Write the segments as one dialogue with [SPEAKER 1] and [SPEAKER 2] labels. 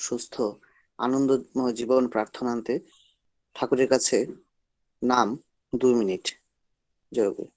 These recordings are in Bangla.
[SPEAKER 1] সুস্থ আনন্দময় জীবন প্রার্থনান্তে ঠাকুরের কাছে নাম 2 মিনিট। জয় গুরু।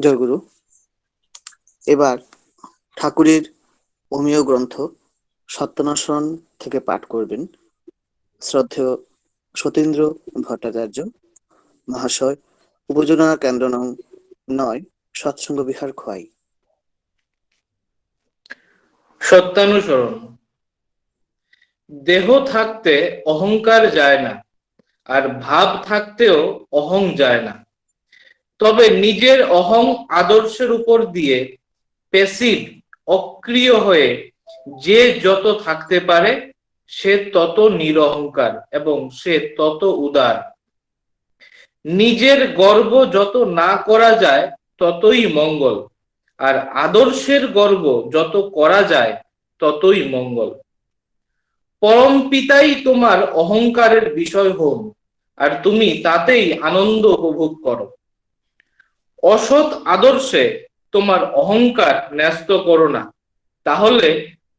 [SPEAKER 1] জয় গুরু। এবার ঠাকুরের অমীয় গ্রন্থ সত্যান্বেষণ থেকে পাঠ করবেন শ্রদ্ধেয় সতীন্দ্র ভট্টাচার্য মহাশয়, উপযোজনা কেন্দ্র নং 9, সৎসঙ্গ বিহার, খোয়াই।
[SPEAKER 2] সত্যানুসরণ। দেহ থাকতে অহংকার যায় না, আর ভাব থাকতেও অহং যায় না। তবে নিজের অহং আদর্শের উপর দিয়ে প্যাসিভ, অক্রিয় হয়ে যে যত থাকতে পারে সে তত নিরহংকার এবং সে তত উদার। নিজের গর্ব যত না করা যায় ততই মঙ্গল, আর আদর্শের গর্ব যত করা যায় ততই মঙ্গল। পরম পিতাই তোমার অহংকারের বিষয় হন, আর তুমি তাতেই আনন্দ উপভোগ করো। অসৎ আদর্শে তোমার অহংকার ন্যস্ত করো না, তাহলে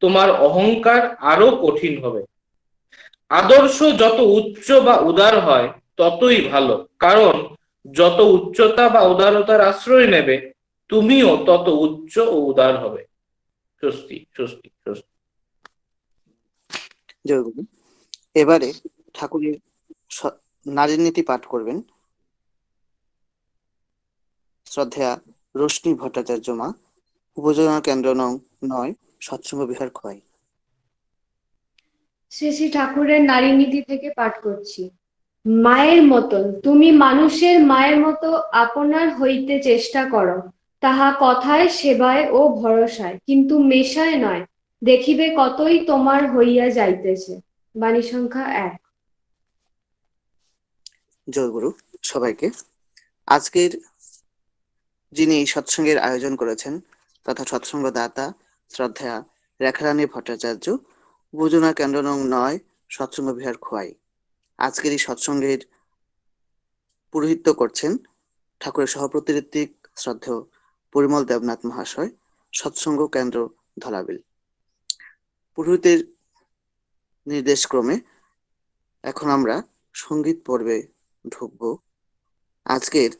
[SPEAKER 2] তোমার অহংকার আরো কঠিন হবে। আদর্শ যত উচ্চ বা উদার হয় ততই ভালো, কারণ যত উচ্চতা বা উদারতার আশ্রয় নেবে তুমিও তত উচ্চ ও উদার হবে। স্বস্তি, স্বস্তি, স্বস্তি।
[SPEAKER 1] জয় গুরু। এবারে ঠাকুরের নারীর নীতি পাঠ করবেন শ্রদ্ধেয়া রশ্মি ভট্টাচার্য মা, উপযোজনা কেন্দ্র নং 9, সৎসঙ্গ বিহার, খোয়াই।
[SPEAKER 3] শ্রী শ্রী ঠাকুরের নারী নীতি থেকে পাঠ করছি। মায়ের মতন তুমি মানুষের মায়ের মতো আপনার হইতে চেষ্টা করো, তাহা কথায়, সেবায় ও ভরসায়, কিন্তু মেশায় নয়। দেখিবে কতই তোমার হইয়া যাইতেছে। বাণী সংখ্যা 1।
[SPEAKER 1] জয় গুরু সবাইকে। আজকের যিনি এই সৎসঙ্গের আয়োজন করেছেন তথা সৎসঙ্গ দাতা শ্রদ্ধা রেখারানী ভট্টাচার্য, উপযোজনা কেন্দ্র নং 9, সৎসঙ্গ বিহার, খোয়াই। আজকের এই সৎসঙ্গের পুরোহিত্য করছেন ঠাকুরের সহপ্রতিনিধিক শ্রদ্ধেয় পরিমল দেবনাথ মহাশয়, সৎসঙ্গ কেন্দ্র, ধলাবিল। পুরোহিতের নির্দেশ ক্রমে এখন আমরা সঙ্গীত পর্বে ঢুকব। আজকের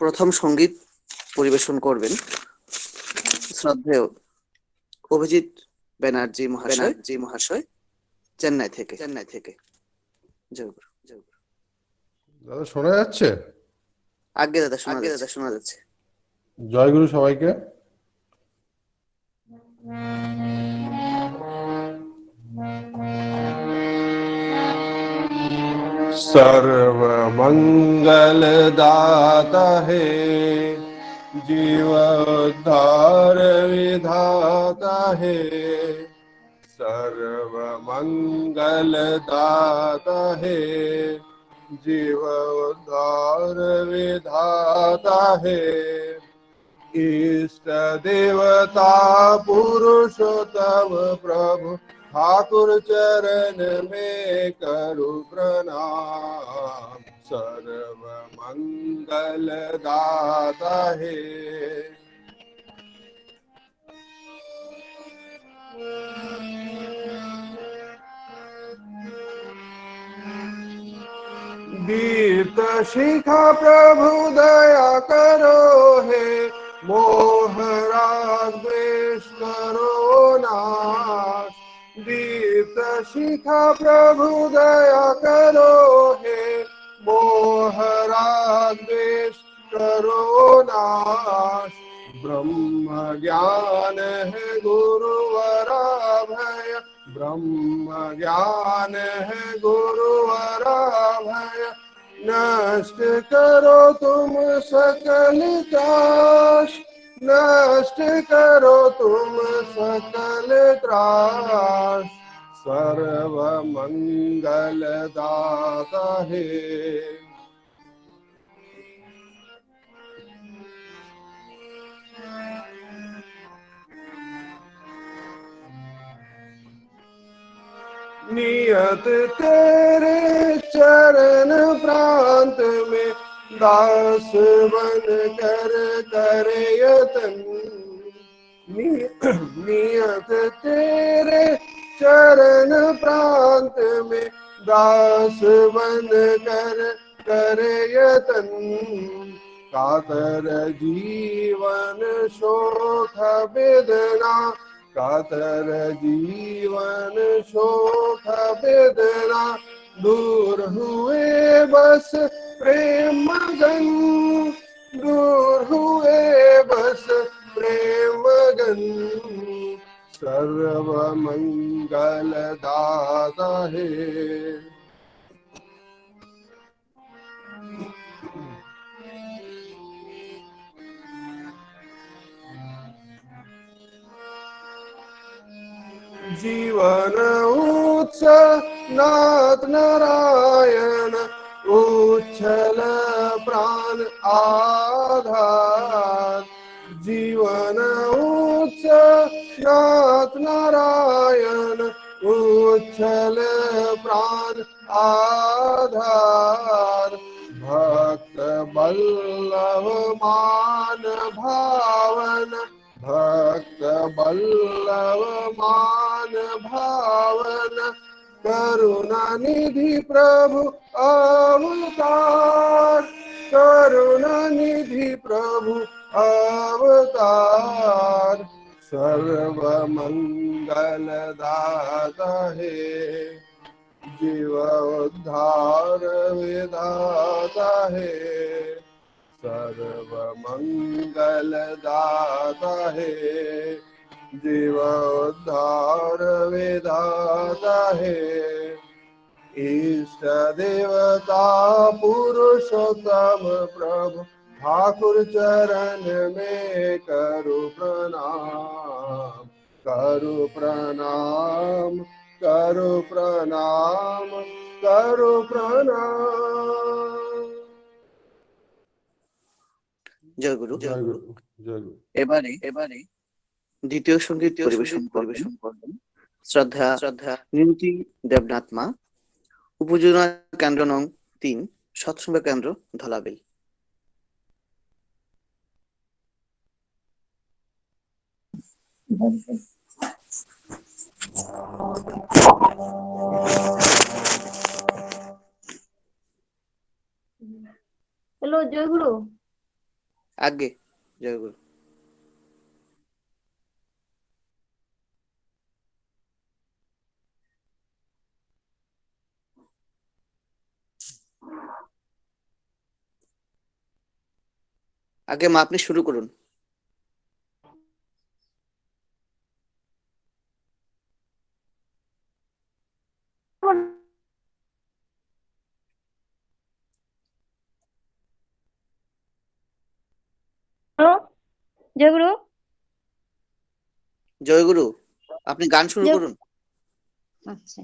[SPEAKER 1] প্রথম সঙ্গীত পরিবেশন করবেন শ্রদ্ধেয় অভিজিৎ ব্যানার্জি মহাশয়, চেন্নাই থেকে। জয় গুরু, জয় গুরু।
[SPEAKER 4] দাদা শোনা যাচ্ছে?
[SPEAKER 1] আগে দাদা শোনা যাচ্ছে।
[SPEAKER 4] জয়গুরু সবাইকে। सर्व मंगल दाता है, जीव उद्धार विधाता है। सर्व मंगल दाता है, जीव उद्धार विधाता है। इष्ट देवता पुरुषोत्तम प्रभु ठाकुर चरण में करो प्रणाम। सर्व मंगल दाता है। दीप्त शिखा प्रभु दया करो है, मोह राग द्वेष करो नाश। दीप्त शिखा प्रभु दया करो है, मोह राग द्वेष करो नाश। ब्रह्म ज्ञान है गुरुवरा भय, ब्रह्म ज्ञान है गुरुवरा भय। नष्ट करो तुम सकल त्रास, नष्ट करो तुम सकल त्रास। सर्व मंगल दाता है। नियत तेरे चरण प्रांत में दास बन कर करे यतन। नियत तेरे चरण प्रांत में दास बन कर करे यतन। कातर जीवन शोक वेदना, कातर जीवन शोक वेदना। दूर हुए बस प्रेम मगन, दूर हुए बस प्रेम मगन। सर्व मंगल दाता है। जीवन उत्सव नाथ नारायण, उच्छल प्राण आधार। जीवन उत्सव नाथ नारायण, उच्छल प्राण आधार। भक्त बल्लभ मान भावन, भक्त बल्लभ मान भावन। करुणा निधि प्रभु अवतार, करुणा निधि प्रभु अवतार। सर्व मंगल दाता है, जीव उद्धार विधाता है। सर्व मंगल दाता है, जीव उद्धार विधाता है। इष्ट देवता पुरुषोत्तम प्रभु ठाकुर चरण में करो प्रणाम। करो प्रणाम, करो प्रणाम, करो प्रणाम।
[SPEAKER 1] জয় গুরু।
[SPEAKER 4] জয় গুরু, জয় গুরু।
[SPEAKER 1] এবারে দ্বিতীয় সঙ্গীত পরিবেশন করবেন শ্রদ্ধা নিমতি দেবনাথ মা, উপজেলা কেন্দ্র নং ৩, সৎসঙ্গ কেন্দ্র ধলাবিল।
[SPEAKER 3] হ্যালো জয়গুরু।
[SPEAKER 1] আগে জয় গুরু। আগে মা আপনি শুরু করুন।
[SPEAKER 5] জয়গুরু।
[SPEAKER 1] জয়গুরু, আপনি গান শুরু
[SPEAKER 5] জয়-
[SPEAKER 1] করুন।
[SPEAKER 5] আচ্ছা।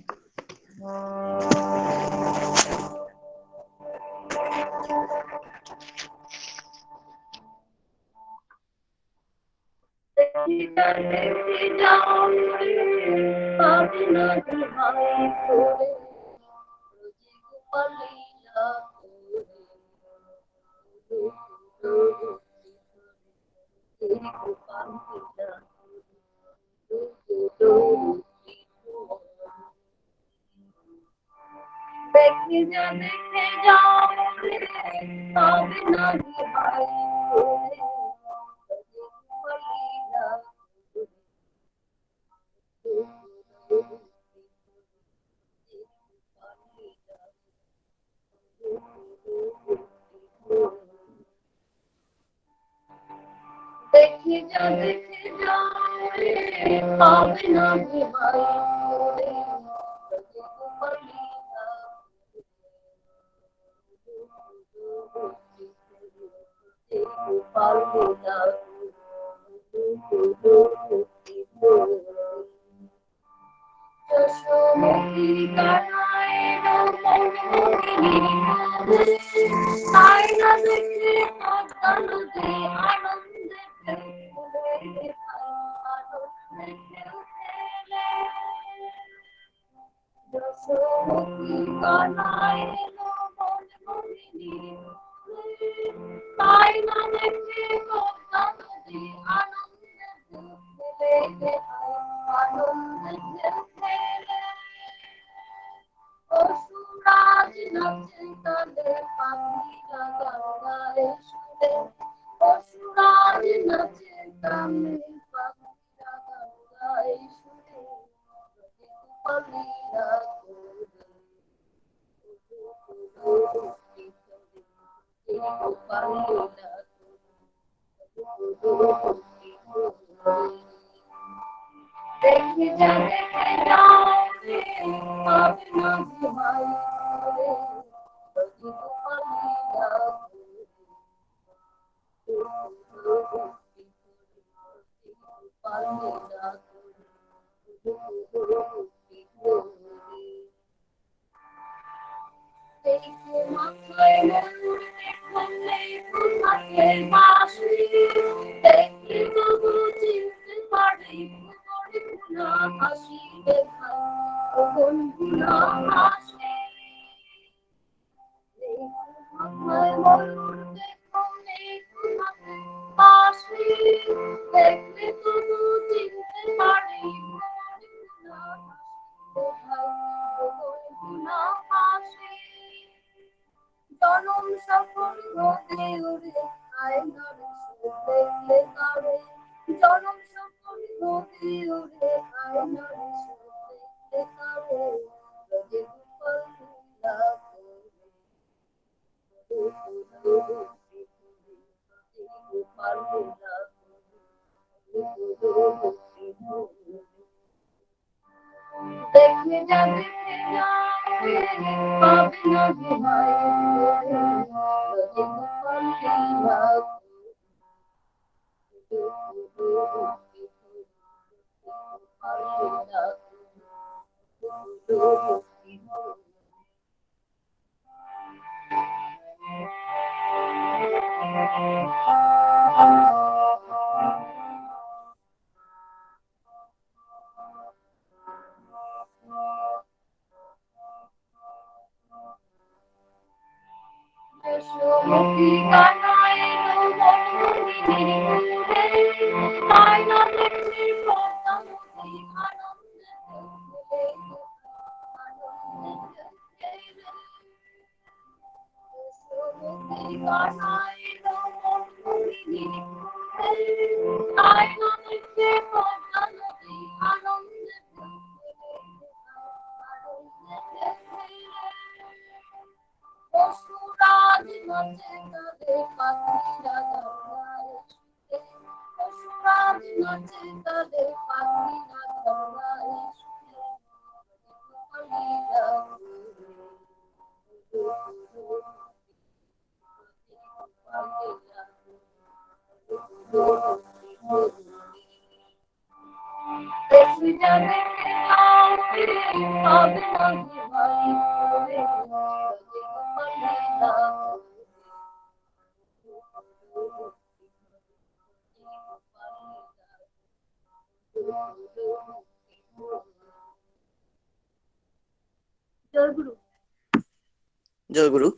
[SPEAKER 1] জয়গুরু।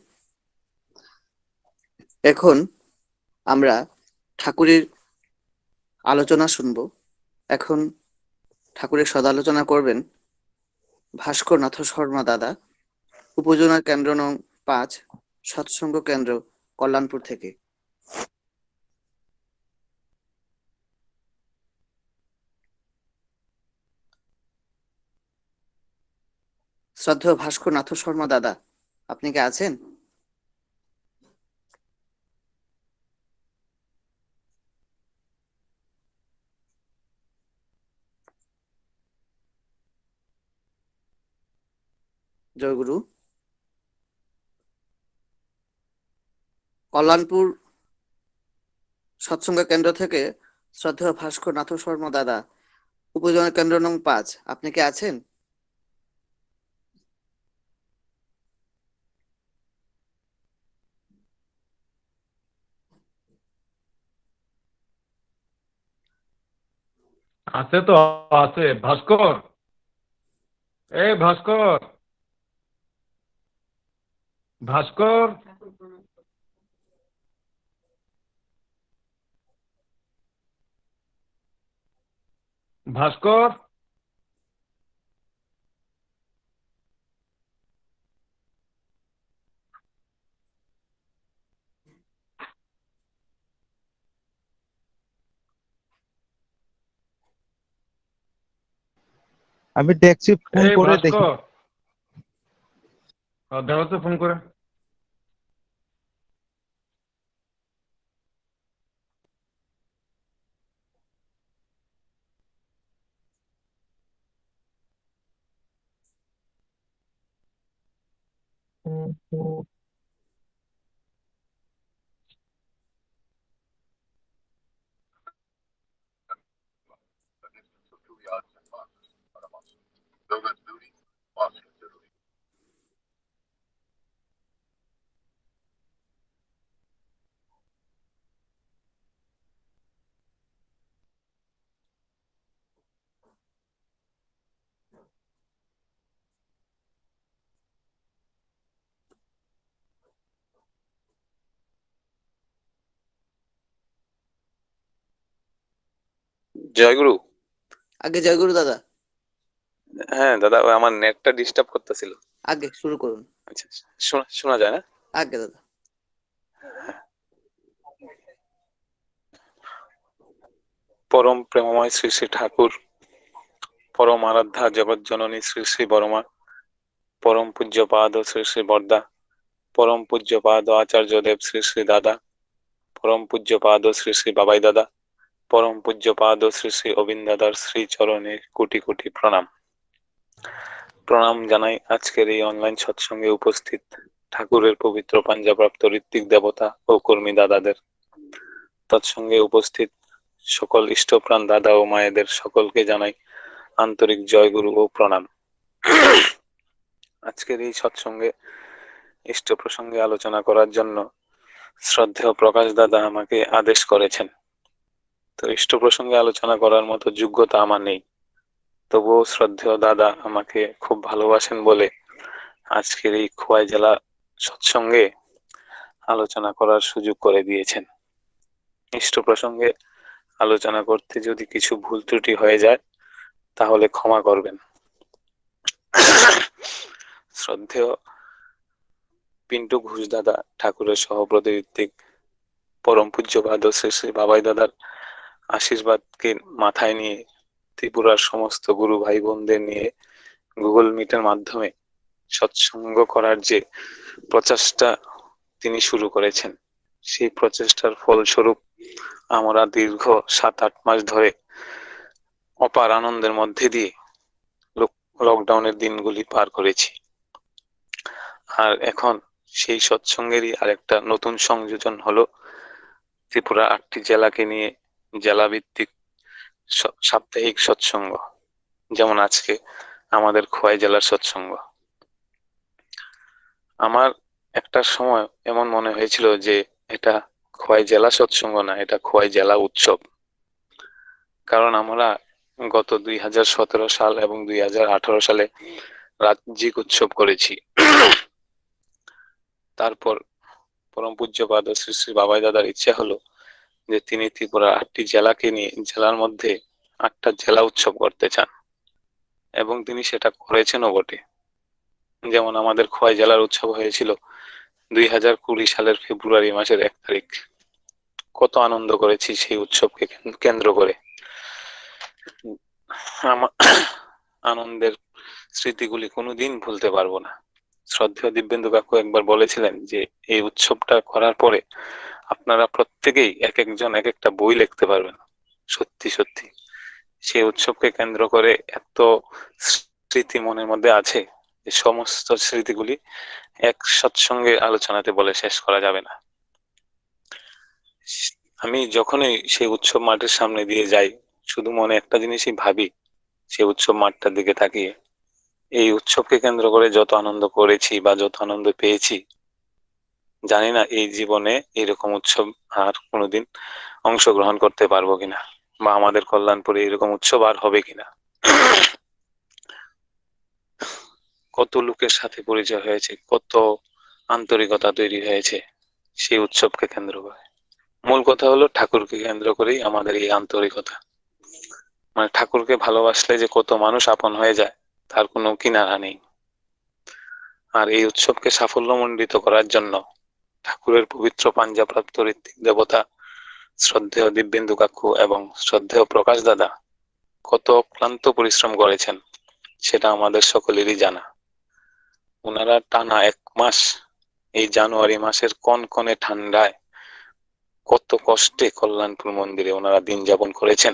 [SPEAKER 1] এখন আমরা ঠাকুরের আলোচনা শুনব। এখন ঠাকুরের সদালোচনা করবেন ভাস্কর নাথ শর্মা দাদা, উপজেলা কেন্দ্র নং ৫, সৎসঙ্গ কেন্দ্র, কল্যাণপুর থেকে। শ্রদ্ধেয় ভাস্কর নাথ শর্মা দাদা, আপনি কি আছেন? জয়গুরু। কল্যাণপুর সৎসঙ্গ কেন্দ্র থেকে শ্রদ্ধেয় ভাস্কর নাথ শর্মা দাদা, উপজেলা কেন্দ্র নং ৫, আপনি কি আছেন?
[SPEAKER 6] আছে তো, আছে। ভাস্কর, ভাস্কর, ভাস্কর, ভাস্কর,
[SPEAKER 7] আমি দেখছি, ফোন করে দেখি।
[SPEAKER 6] ভাস্কর, দেখো তো ফোন করে।
[SPEAKER 8] জয়গুরু।
[SPEAKER 1] আগে জয়গুরু দাদা।
[SPEAKER 8] হ্যাঁ দাদা, ওই আমার নেটটা ডিস্টার্ব করতেছিল।
[SPEAKER 1] আগে শুরু করুন।
[SPEAKER 8] আচ্ছা, শোনা যায় না?
[SPEAKER 1] আগে দাদা।
[SPEAKER 8] পরম প্রেমময় শ্রী শ্রী ঠাকুর, পরম আরাধ্যা জগৎ জননী শ্রী শ্রী বর্মা, পরম পূজ্য পাদ শ্রী শ্রী বরদা, পরম পূজ্য পাদ আচার্য দেব শ্রী শ্রী দাদা, পরম পূজ্য পাদ শ্রী শ্রী বাবাই দাদা, পরম পূজ্য পাদ শ্রী শ্রী অবিন্দ দাদার শ্রী চরণে কোটি কোটি প্রণাম। প্রণাম জানাই আজকের এই অনলাইন সৎসঙ্গে উপস্থিত ঠাকুরের পবিত্র পাঞ্জাপ্রাপ্ত ঋত্বিক দেবতা ও কর্মী দাদাদের, তৎসঙ্গে উপস্থিত সকল ইষ্টপ্রাণ দাদা ও মায়েদের সকলকে জানাই আন্তরিক জয়গুরু ও প্রণাম। আজকের এই সৎসঙ্গে ইষ্ট প্রসঙ্গে আলোচনা করার জন্য শ্রদ্ধেয় প্রকাশ দাদা আমাকে আদেশ করেছেন। তো ইষ্ট প্রসঙ্গে আলোচনা করার মতো যোগ্যতা আমার নেই, তবুও শ্রদ্ধেয় দাদা আমাকে খুব ভালোবাসেন বলে আজকের এই খোয়াই জেলা সৎসঙ্গে আলোচনা করার সুযোগ করে দিয়েছেন। ইষ্ট প্রসঙ্গে আলোচনা করতে যদি কিছু ভুল ত্রুটি হয়ে যায় তাহলে ক্ষমা করবেন। শ্রদ্ধেয় পিন্টু ঘোষ দাদা, ঠাকুরের সহপ্রতিনিধি, পরম পূজ্যপাদ শ্রী শ্রী বাবাই দাদার আশীর্বাদকে মাথায় নিয়ে ত্রিপুরার সমস্ত গুরু ভাই বোনদের নিয়ে গুগল মিটের মাধ্যমে সৎসঙ্গ করার যে প্রচেষ্টা তিনি শুরু করেছেন, সেই প্রচেষ্টার ফলস্বরূপ আমরা দীর্ঘ 7-8 মাস ধরে অপার আনন্দের মধ্যে দিয়ে লকডাউনের দিনগুলি পার করেছি। আর এখন সেই সৎসঙ্গেরই আরেকটা নতুন সংযোজন হলো ত্রিপুরা 8টি জেলাকে নিয়ে জেলা ভিত্তিক সাপ্তাহিক সৎসঙ্গ, যেমন আজকে আমাদের খোয়াই জেলার সৎসঙ্গ। আমার একটা সময় এমন মনে হয়েছিল যে এটা খোয়াই জেলা সৎসঙ্গ না, এটা খোয়াই জেলা উৎসব। কারণ আমরা গত 2017 সাল এবং 2018 সালে রাজ্যিক উৎসব করেছি। তারপর পরম পূজ্যপাদ শ্রী শ্রী বাবাই দাদার ইচ্ছা হলো যে তিনি ত্রিপুরা 8টি জেলাকে নিয়ে জেলার মধ্যে 8টা জেলা উৎসব করতে চান, এবং তিনি সেটা করেছেনও বটে। যেমন আমাদের খোয়াই জেলার উৎসব হয়েছিল 2020 সালের ফেব্রুয়ারি মাসের 1 তারিখ। কত আনন্দ করেছি সেই উৎসবকে কেন্দ্র করে। আনন্দের স্মৃতিগুলি কোনোদিন ভুলতে পারবো না। শ্রদ্ধেয় দিব্যেন্দু কাকু একবার বলেছিলেন যে এই উৎসবটা করার পরে আপনারা প্রত্যেকেই এক একজন এক একটা বই লিখতে পারবেন। সত্যি সত্যি সেই উৎসবকে কেন্দ্র করে এত স্মৃতি মনের মধ্যে আছে যে সমস্ত স্মৃতিগুলি এক সৎসঙ্গে আলোচনাতে বলে শেষ করা যাবে না। আমি যখনই সেই উৎসব মাঠের সামনে দিয়ে যাই, শুধু মনে একটা জিনিসই ভাবি, সেই উৎসব মাঠটার দিকে তাকিয়ে, এই উৎসবকে কেন্দ্র করে যত আনন্দ করেছি বা যত আনন্দ পেয়েছি, জানি না এই জীবনে এরকম উৎসব আর কোনোদিন অংশগ্রহণ করতে পারবো কিনা, বা আমাদের কল্যাণপুরে এরকম উৎসব আর হবে কিনা। কত লোকের সাথে পরিচয় হয়েছে, কত আন্তরিকতা তৈরি হয়েছে সেই উৎসবকে কেন্দ্র করে। মূল কথা হলো ঠাকুরকে কেন্দ্র করেই আমাদের এই আন্তরিকতা। মানে ঠাকুরকে ভালোবাসলে যে কত মানুষ আপন হয়ে যায় তার কোনো কিনারা নেই। আর এই উৎসবকে সাফল্যমণ্ডিত করার জন্য ঠাকুরের পবিত্র পাঞ্জাপ্রাপ্ত ঋত্বিক দেবতা শ্রদ্ধেয় দিব্যেন্দু কাকু এবং শ্রদ্ধেয় প্রকাশ দাদা কত ক্লান্ত পরিশ্রম করেছেন সেটা আমাদের সকলেরই জানা। ওনারা টানা 1 মাস এই জানুয়ারি মাসের কনকনে ঠান্ডায় কত কষ্টে কল্যাণপুর মন্দিরে ওনারা দিন যাপন করেছেন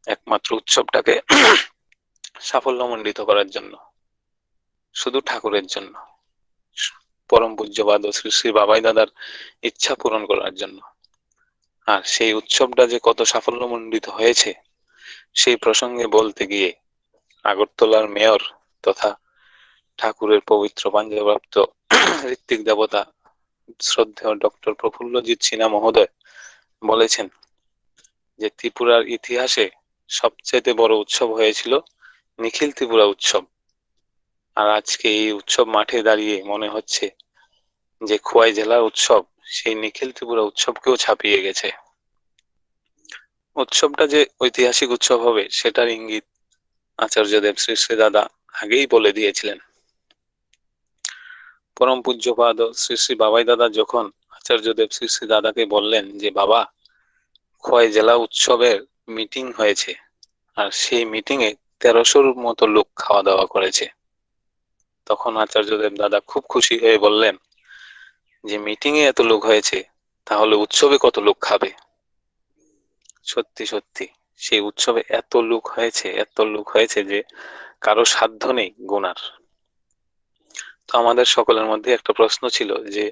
[SPEAKER 8] একমাত্র উৎসবটাকে সাফল্যমণ্ডিত করার জন্য, শুধু ঠাকুরের জন্য, পরম পূজ্যপাদ শ্রী শ্রী বাবাই দাদার ইচ্ছা পূরণ করার জন্য। আর সেই উৎসবটা যে কত সাফল্যমণ্ডিত হয়েছে সেই প্রসঙ্গে বলতে গিয়ে আগরতলার মেয়র তথা ঠাকুরের পবিত্র পাঞ্জাপ্রাপ্ত ঋত্বিক দেবতা শ্রদ্ধেয় ডক্টর প্রফুল্লজিৎ সিনহা মহোদয় বলেছেন যে ত্রিপুরার ইতিহাসে সবচেয়ে বড় উৎসব হয়েছিল নিখিল ত্রিপুরা উৎসব। আর আজকে এই উৎসব মাঠে দাঁড়িয়ে মনে হচ্ছে যে খোয়াই জেলার উৎসব সেই নিখিল ত্রিপুরা উৎসবকেও ছাপিয়ে গেছে। উৎসবটা যে ঐতিহাসিক উৎসব হবে সেটার ইঙ্গিত আচার্যদেব শ্রী শ্রী দাদা আগেই বলে দিয়েছিলেন। পরম পূজ্যপাদ শ্রী শ্রী বাবাই দাদা যখন আচার্যদেব শ্রী শ্রী দাদাকে বললেন যে বাবা, খোয়াই জেলা উৎসবের মিটিং হয়েছে আর সেই মিটিং এ 1300-র মতো লোক খাওয়া দাওয়া করেছে, তখন আচার্যদেব দাদা খুব খুশি হয়ে বললেন যে মিটিং এ এত লোক হয়েছে তাহলে উৎসবে কত লোক খাবে। সত্যি সত্যি সেই উৎসবে এত লোক হয়েছে যে কারো সাধ্য নেই গোনার। তো আমাদের সকলের মধ্যে একটা প্রশ্ন ছিল যে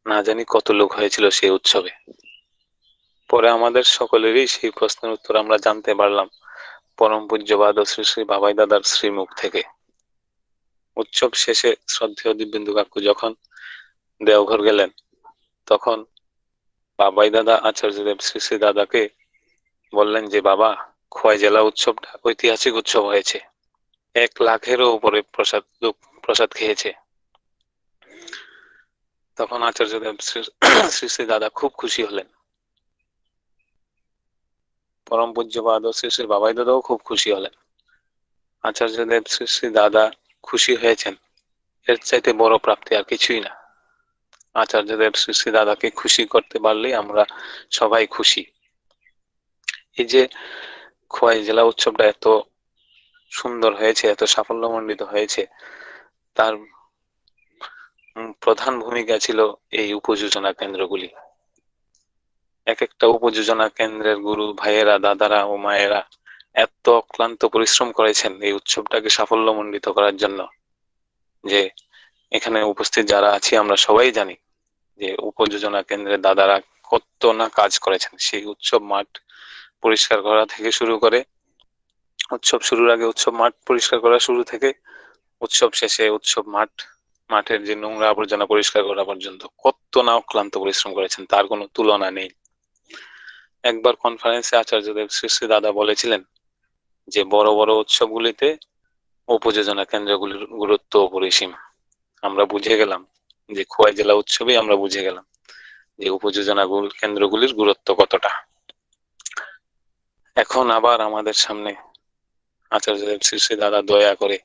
[SPEAKER 8] না জানি কত লোক হয়েছিল সেই উৎসবে। পরে আমাদের সকলেরই সেই প্রশ্নের উত্তর আমরা জানতে পারলাম পরম পূজ্যপাদ শ্রী শ্রী বাবাই দাদার শ্রীমুখ থেকে। উৎসব শেষে শ্রদ্ধেয় দিব্যেন্দু কাকু যখন দেওঘর গেলেন তখন বাবাই দাদা আচার্যদেব শ্রী শ্রী দাদাকে বললেন যে বাবা, খোয়াই জেলা উৎসবটা ঐতিহাসিক উৎসব হয়েছে, 1 লাখেরও উপরে প্রসাদ খেয়েছে। তখন আচার্যদেব শ্রী শ্রী দাদা খুব খুশি হলেন, পরম পূজ্যপাদ শ্রী শ্রী বাবাই দাদাও খুব খুশি হলেন। আচার্যদেব শ্রী শ্রী দাদা খুশি হয়েছেন, এর চাইতে বড় প্রাপ্তি আর কিছুই না। আচার্যদেব শ্রী শ্রী দাদাকে খুশি করতে পারলেই আমরা সবাই খুশি। এই যে খোয়াই জেলা উৎসবটা এত সুন্দর হয়েছে, এত সাফল্যমণ্ডিত হয়েছে, তার প্রধান ভূমিকা ছিল এই উপযোজনা কেন্দ্রগুলি। এক একটা উপযোজনা কেন্দ্রের গুরু ভাইয়েরা, দাদারা ও মায়েরা এত অক্লান্ত পরিশ্রম করেছেন এই উৎসবটাকে সাফল্যমণ্ডিত করার জন্য, যে এখানে উপস্থিত যারা আছি আমরা সবাই জানি যে উপযোজনা কেন্দ্রের দাদারা কত না কাজ করেছেন। সেই উৎসব মাঠ পরিষ্কার করা থেকে শুরু করে, উৎসব শুরুর আগে উৎসব মাঠ পরিষ্কার করা শুরু থেকে উৎসব শেষে উৎসব মাঠের যে নোংরা আবর্জনা পরিষ্কার করা পর্যন্ত কত না অক্লান্ত পরিশ্রম করেছেন, তার কোনো তুলনা নেই। একবার কনফারেন্সে আচার্যদেব শ্রী শ্রী দাদা বলেছিলেন যে বড় বড় উৎসবগুলিতে উপযোজনা কেন্দ্রগুলির গুরুত্ব অপরিসীম। আমরা বুঝে গেলাম যে খোয়াই জেলা উৎসবে আমরা বুঝে গেলাম যে উপযোজনা কেন্দ্রগুলির গুরুত্ব কতটা। এখন আবার আমাদের সামনে আচার্যদেব শ্রী শ্রী দাদা দয়া করে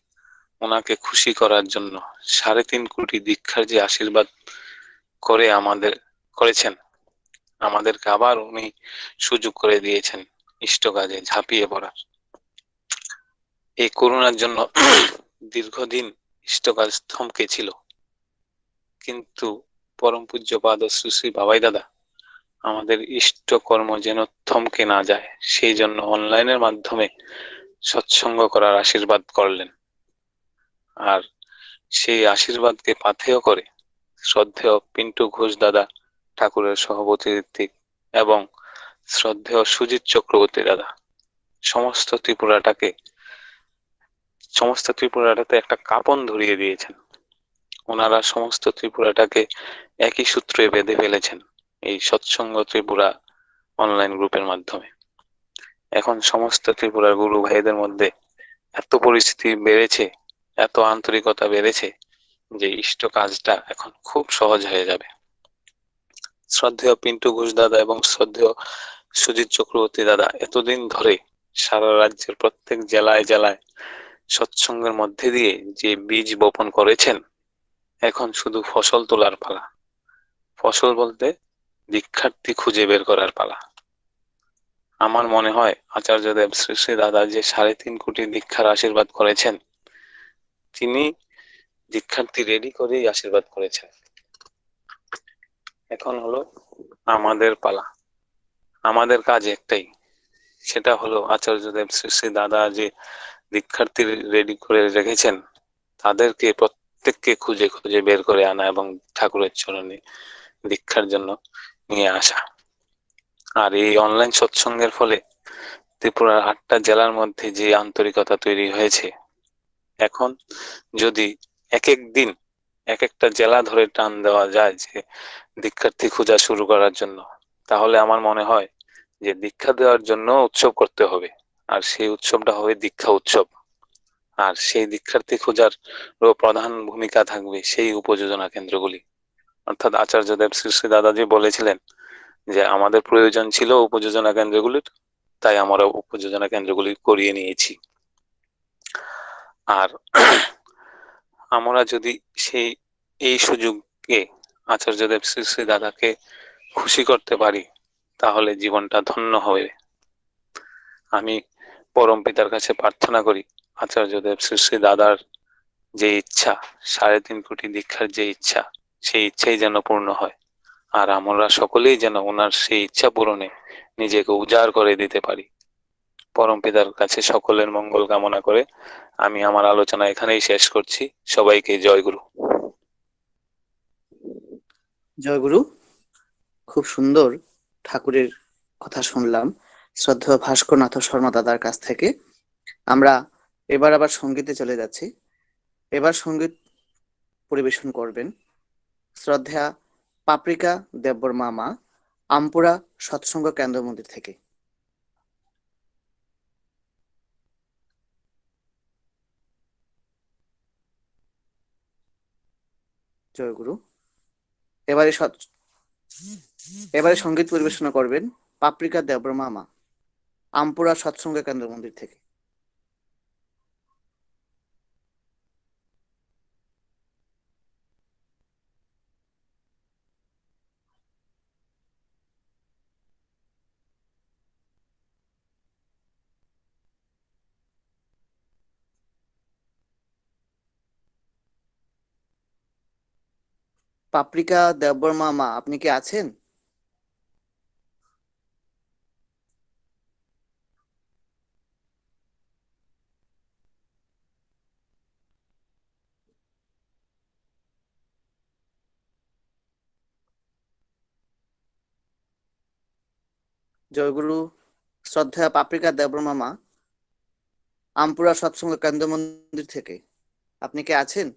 [SPEAKER 8] ওনাকে খুশি করার জন্য 3.5 কোটি দীক্ষার যে আশীর্বাদ করে আমাদের করেছেন, আমাদেরকে আবার উনি সুযোগ করে দিয়েছেন ইষ্ট কাজে ঝাঁপিয়ে পড়ার। এই করোনার জন্য দীর্ঘদিন ইষ্ট কাজ থমকে ছিল, কিন্তু পরম পূজ্যপাদ শ্রী শ্রী বাবাই দাদা আমাদের ইষ্ট কর্ম যেন থমকে না যায় সেই জন্য অনলাইনের মাধ্যমে সৎসঙ্গ করার আশীর্বাদ করলেন। আর সেই আশীর্বাদকে পাথেয় করে শ্রদ্ধেয় পিন্টু ঘোষ দাদা ঠাকুরের সভাপতি ঋত্বিক এবং শ্রদ্ধেয় সুজিত চক্রবর্তী দাদা সমস্ত ত্রিপুরাটাতে একটা কাঁপন ধরিয়ে দিয়েছেন। ওনারা সমস্ত ত্রিপুরাটাকে একই সূত্রে বেঁধে ফেলেছেন এই সৎসঙ্গ ত্রিপুরা অনলাইন গ্রুপের মাধ্যমে। এখন সমস্ত ত্রিপুরার গুরু ভাইদের মধ্যে এত পরিস্থিতি বেড়েছে, এত আন্তরিকতা বেড়েছে যে ইষ্ট কাজটা এখন খুব সহজ হয়ে যাবে। শ্রদ্ধেয় পিন্টু ঘোষ দাদা এবং শ্রদ্ধেয় সুজিত চক্রবর্তী দাদা এতদিন ধরে সারা রাজ্যের প্রত্যেক জেলায় জেলায় সৎসঙ্গের মধ্যে দিয়ে যে বীজ বপন করেছেন, এখন শুধু ফসল তোলার পালা। ফসল বলতে দীক্ষার্থী খুঁজে বের করার পালা। আমার মনে হয় আচার্যদেব শ্রী শ্রী দাদা যে 3.5 কোটি দীক্ষার আশীর্বাদ করেছেন, তিনি দীক্ষার্থী রেডি করেই আশীর্বাদ করেছেন। এখন হলো আমাদের পালা। আমাদের কাজ একটাই, সেটা হলো আচার্যদেব শ্রী শ্রী দাদা যে দীক্ষার্থী রেডি করে রেখেছেন তাদেরকে প্রত্যেককে খুঁজে খুঁজে বের করে আনা এবং ঠাকুরের চরণে দীক্ষার জন্য নিয়ে আসা। আর এই অনলাইন সৎসঙ্গের ফলে ত্রিপুরার 8টা জেলার মধ্যে যে আন্তরিকতা তৈরি হয়েছে, এখন যদি এক এক দিন এক একটা জেলা ধরে টান দেওয়া যায় যে দীক্ষার্থী খোঁজা শুরু করার জন্য, তাহলে আমার মনে হয় যে দীক্ষা দেওয়ার জন্য উৎসব করতে হবে, আর সেই উৎসবটা হবে দীক্ষা উৎসব। আর সেই দীক্ষার্থী খোঁজার প্রধান ভূমিকা থাকবে সেই উপযোজনা কেন্দ্রগুলি। অর্থাৎ আচার্যদেব শ্রী শ্রী দাদাজি বলেছিলেন যে আমাদের প্রয়োজন ছিল উপযোজনা কেন্দ্রগুলির, তাই আমরা উপযোজনা কেন্দ্রগুলি করিয়ে নিয়েছি। আর আমরা যদি এই সুযোগকে আচার্যদেব শ্রী শ্রী দাদাকে খুশি করতে পারি তাহলে জীবনটা ধন্য হবে। আমি পরম পিতার কাছে প্রার্থনা করি আচার্যদেব শ্রী শ্রী দাদার যে ইচ্ছা 3.5 কোটি দীক্ষার যে ইচ্ছা, সেই ইচ্ছাই যেন পূর্ণ হয়। আর আমরা সকলেই যেন ওনার সেই ইচ্ছা পূরণে নিজেকে উজাড় করে দিতে পারি। পরম পিতার কাছে সকলের মঙ্গল কামনা করে আমি আমার আলোচনা এখানেই শেষ করছি। সবাইকে জয় গুরু।
[SPEAKER 1] জয় গুরু। খুব সুন্দর ঠাকুরের কথা শুনলাম শ্রদ্ধেয় ভাস্করনাথ শর্মা দাদার কাছ থেকে। আমরা এবার আবার সঙ্গীতে চলে যাচ্ছি। এবার সঙ্গীত পরিবেশন করবেন শ্রদ্ধা পাপড়িকা দেববর্মা মা, আমপুরা সৎসঙ্গ কেন্দ্র মন্দির থেকে। জয় গুরু। এবারে সঙ্গীত পরিবেশনা করবেন পাপড়িকা দেববর্মা মা, আমপুরা সৎসঙ্গ কেন্দ্র মন্দির থেকে। পাপড়িকা দেববর্মা মা, আপনি কি আছেন? জয়গুরু, শ্রদ্ধেয় পাপড়িকা দেববর্মা মা, আমপুরা সৎসঙ্গ কেন্দ্র মন্দির থেকে, আপনি কি আছেন?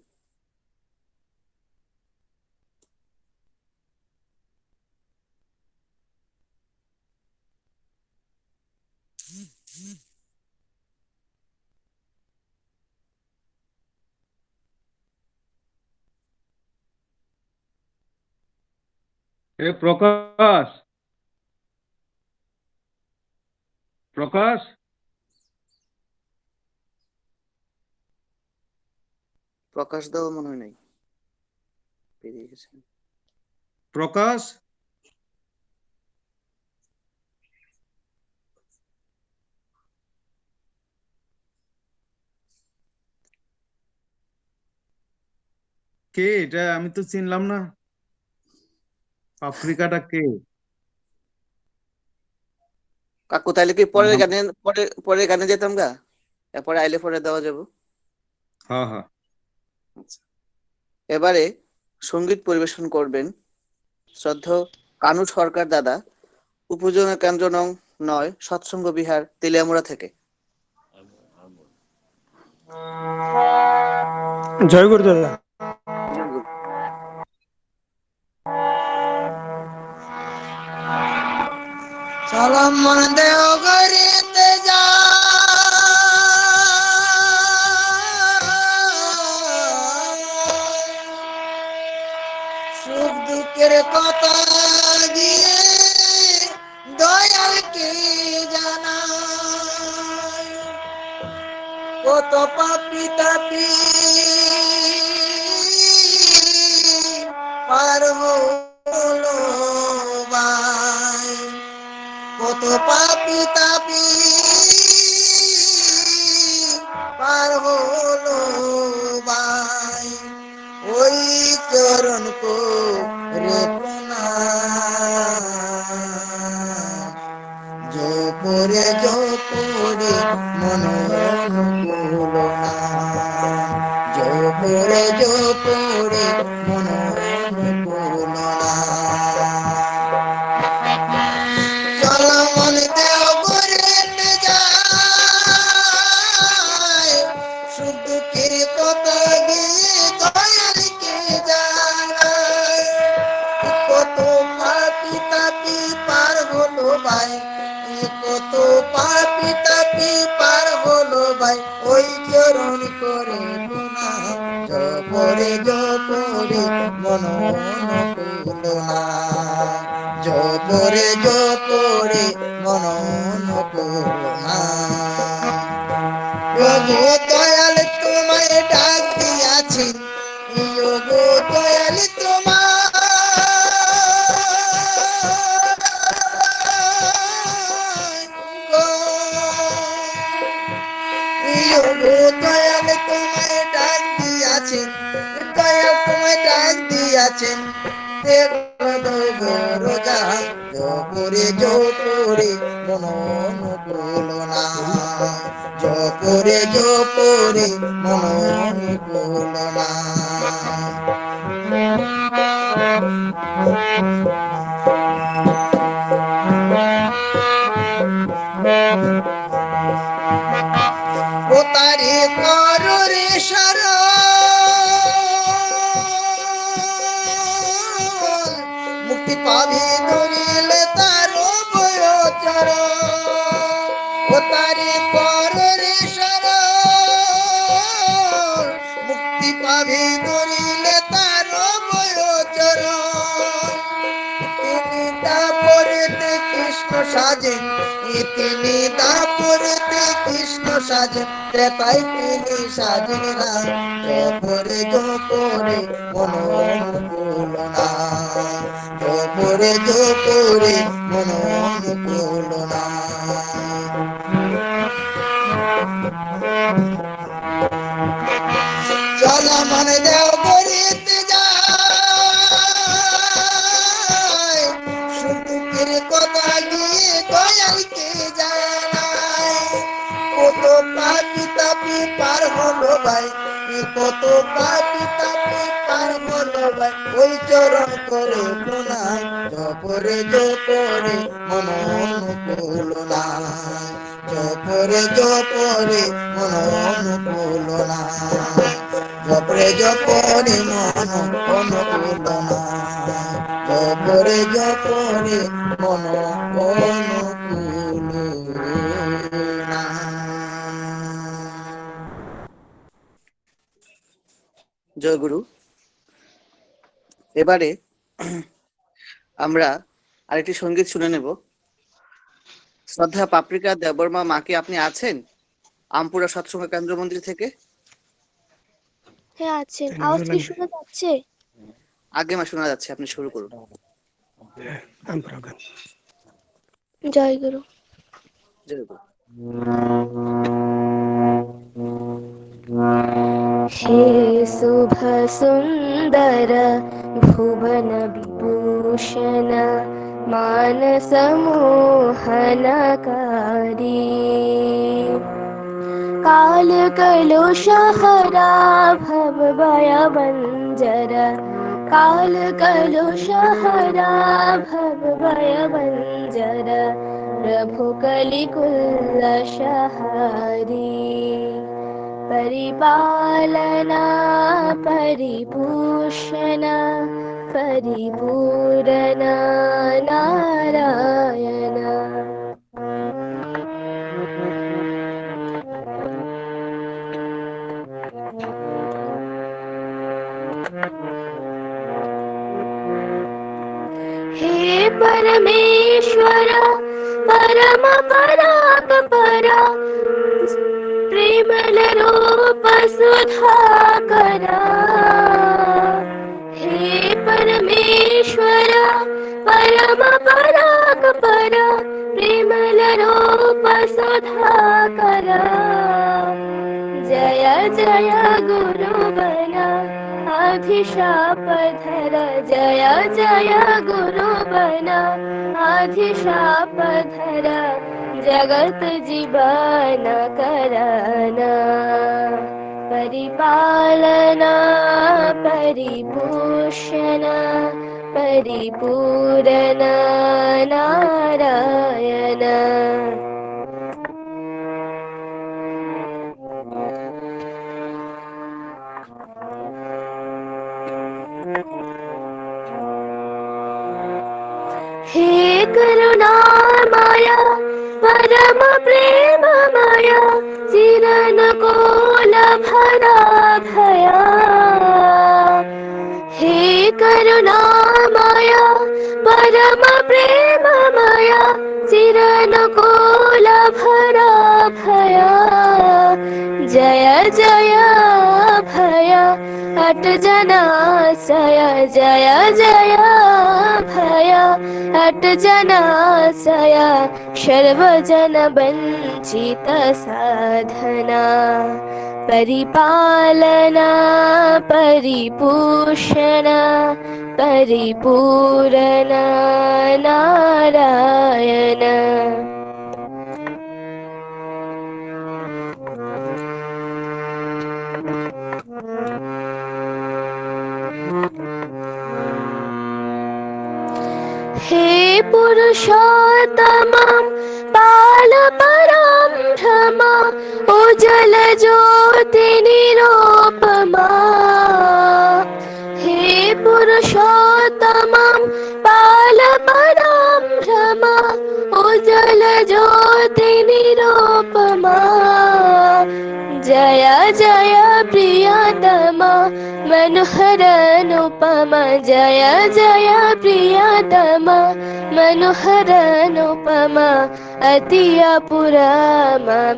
[SPEAKER 6] এ প্রকাশ, প্রকাশ,
[SPEAKER 1] প্রকাশ দাও মনে হয় নাই, বেরিয়ে গেছেন।
[SPEAKER 6] প্রকাশ, কে এটা? আমি তো চিনলাম না। আফ্রিকাটা কে?
[SPEAKER 1] কাকু তাইলে কি পরের
[SPEAKER 6] নাম-
[SPEAKER 1] গানে পরের গানে যেতাম গা, এরপরে আইলে পরে দেওয়া যাবো।
[SPEAKER 6] হ্যাঁ হ্যাঁ।
[SPEAKER 1] আচ্ছা। এবারে সঙ্গীত পরিবেশন করবেন শ্রদ্ধেয় কানু সরকার দাদা, উপজেলা কেন্দ্র নং ৯, সৎসঙ্গ বিহার, তেলিয়ামুড়া থেকে।
[SPEAKER 9] জয় গুরু দাদা।
[SPEAKER 1] জয়গুরু।
[SPEAKER 10] চলো মন দেও গরিতে যা, সুখ দুঃখের কথা গিয়ে দয়ালকে জানাই। কত পাপি তাপি পার হলো ভাই, কত পাপি তাপি পার হলো ভাই, ওই চরণ কো রে প্রণাম, জোপরে জোপরে মন অনুকূল নাম, জোপরে জোপরে মন অনুকূল নাম। চল মন দেও গরিতে যায়, সুখ দুঃখের কথা গিয়ে দয়ালকে জানাই। কত পাপি তাপি পার হলো ভাই, কত পাপি তাপি পার হলো ভাই, ওই চরণ করে প্রণাম, জপরে জপরে মন অনুকূল নাম, জপরে জপরে মন অনুকূল নাম। প্রভু দয়াল তোমায় ডাক দিয়াছি, যোগো দয়াল দয়াল তোমায় ডাক দিয়াছেন, দয়াল তোমায় ডাক দিয়াছেন, দেখো রোজা জপরে জপরে মন অনুকূল নাম, জপরে জপরে মন অনুকূল নাম। ও তারি কররে শরণ, মুক্তি পাবি ধরিলে তার বয়চর, ও তারি কররে শরণ, মুক্তি পাবি ধরিলে তার বয়চর। তিনি দাপরেতে কৃষ্ণ সাজেন, তিনি দাপরেতে কৃষ্ণ সাজেন, ত্রেতাই তিনি সাজেন রাম, জপরে জপরে মন অনুকূল নাম, জপরে জপরে মন অনুকূল নাম। চল মন দেও গরিতে যা, কত পাপি তাপি কার বলো ভাই ওই চরণ করে প্রণাম জপরে জপরে মন অনুকূল নাই জপরে জপরে মন অনুকূল নাই জপরে জপরে মন অনুকূল নাই জপরে জপরে মন অনুকূল নাই।
[SPEAKER 1] জয় গুরু। এবারে আমরা আরেকটি সঙ্গীত শুনে নেব। শ্রদ্ধা পাপড়িকা দেববর্মা মা কি আপনি আছেন আমপুরা সৎসঙ্গ কেন্দ্র মন্দির থেকে?
[SPEAKER 9] হ্যাঁ আছেন। আওয়াজ কি শোনা যাচ্ছে?
[SPEAKER 1] আগে মা শোনা যাচ্ছে, আপনি শুরু করুন।
[SPEAKER 9] জয় গুরু।
[SPEAKER 1] জয় গুরু।
[SPEAKER 9] हे शुभ सुंदर भुवन विभूषण मानस मोहनकारी काल कलुष हरा भव भय बंजर काल कलुष हरा भव भय बंजर प्रभु कलिकुल शहारी परिपालना परिभूषण परिपूरण नारायण हे परमेश्वर परम परात्परा प्रेमल रूप सुधाकरा हे परमेश्वर परम परात्परा प्रेमल रूप सुधाकरा जय जय गुरु बना अधिशाप धर जय जय गुरु बना अधिशाप धर जगत जीवन करना परिपालना परिभूषण परिपूरण नारायण हे करुणा माया परम प्रेम माया चिरन कोल भरा भया हे करुणा माया परम प्रेम माया चिरन कोल भरा भया जय जय भया अट जनाशय जय जय भया अट जनाशय सर्वजन वंचित साधना परिपालना परिपूषण परिपूरण नारायण हे पुरुषोत्तम बाल परम भ्रमा उज्जवल ज्योति निरूपमा हे पुरुषोत्तम बाल परम भ्रमा उज्जवल ज्योति निरूपमा जय जय प्रियतमा मनोहर अनुपमा जय जय प्रियतमा मनोहर अनुपमा अति अपुरा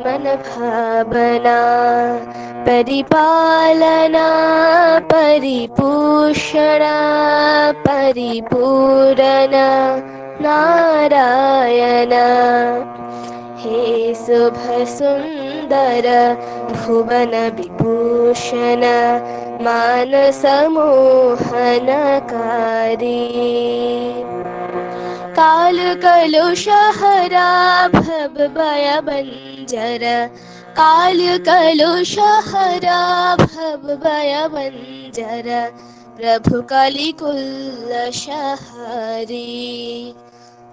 [SPEAKER 9] मन भावना परिपालना परिपूषण परिपूरण नारायण हे शुभ सुंदर भुवन विभूषण मानस मोहनकारी काल कलुष हरा भव भय बंजर काल्य कलुषहरा भवभयभञ्जर प्रभु कलिकुल्लशहरी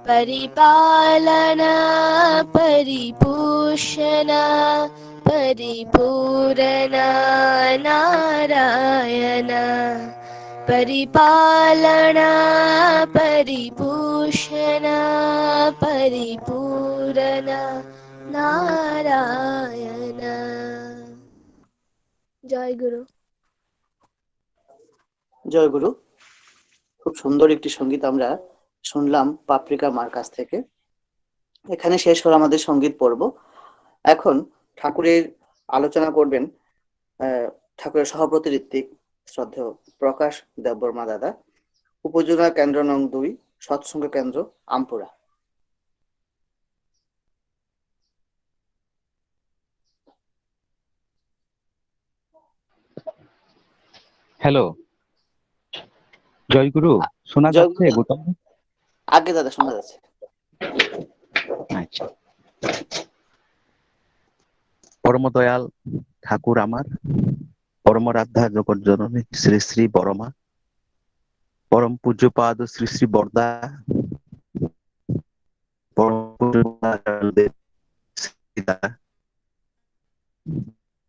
[SPEAKER 9] परिपालना परिपूषणा परिपूरणा नारायण परिपालना परिपूषणा परिपूरणा नारायण। জয় গুরু।
[SPEAKER 1] জয় গুরু। খুব সুন্দর একটি সঙ্গীত আমরা শুনলাম পাপড়িকা মার কাছ থেকে। এখানে শেষ হলো আমাদের সঙ্গীত পর্ব। এখন ঠাকুরের আলোচনা করবেন ঠাকুরের সভাপতি ঋত্বিক শ্রদ্ধেয় প্রকাশ দেববর্মা দাদা, উপজেলা কেন্দ্র নং 2, সৎসঙ্গ কেন্দ্র আমপুরা।
[SPEAKER 7] হ্যালো, জয়গুরু, শোনা যাচ্ছে? গৌতম,
[SPEAKER 1] আগে দাদা শোনা যাচ্ছে।
[SPEAKER 7] আচ্ছা। পরম দয়াল ঠাকুর আমার, পরমরাধ্যা জগৎ জননী শ্রী শ্রী বরমা, পরম পূজ্যপাদ শ্রী শ্রী বরদা, পরম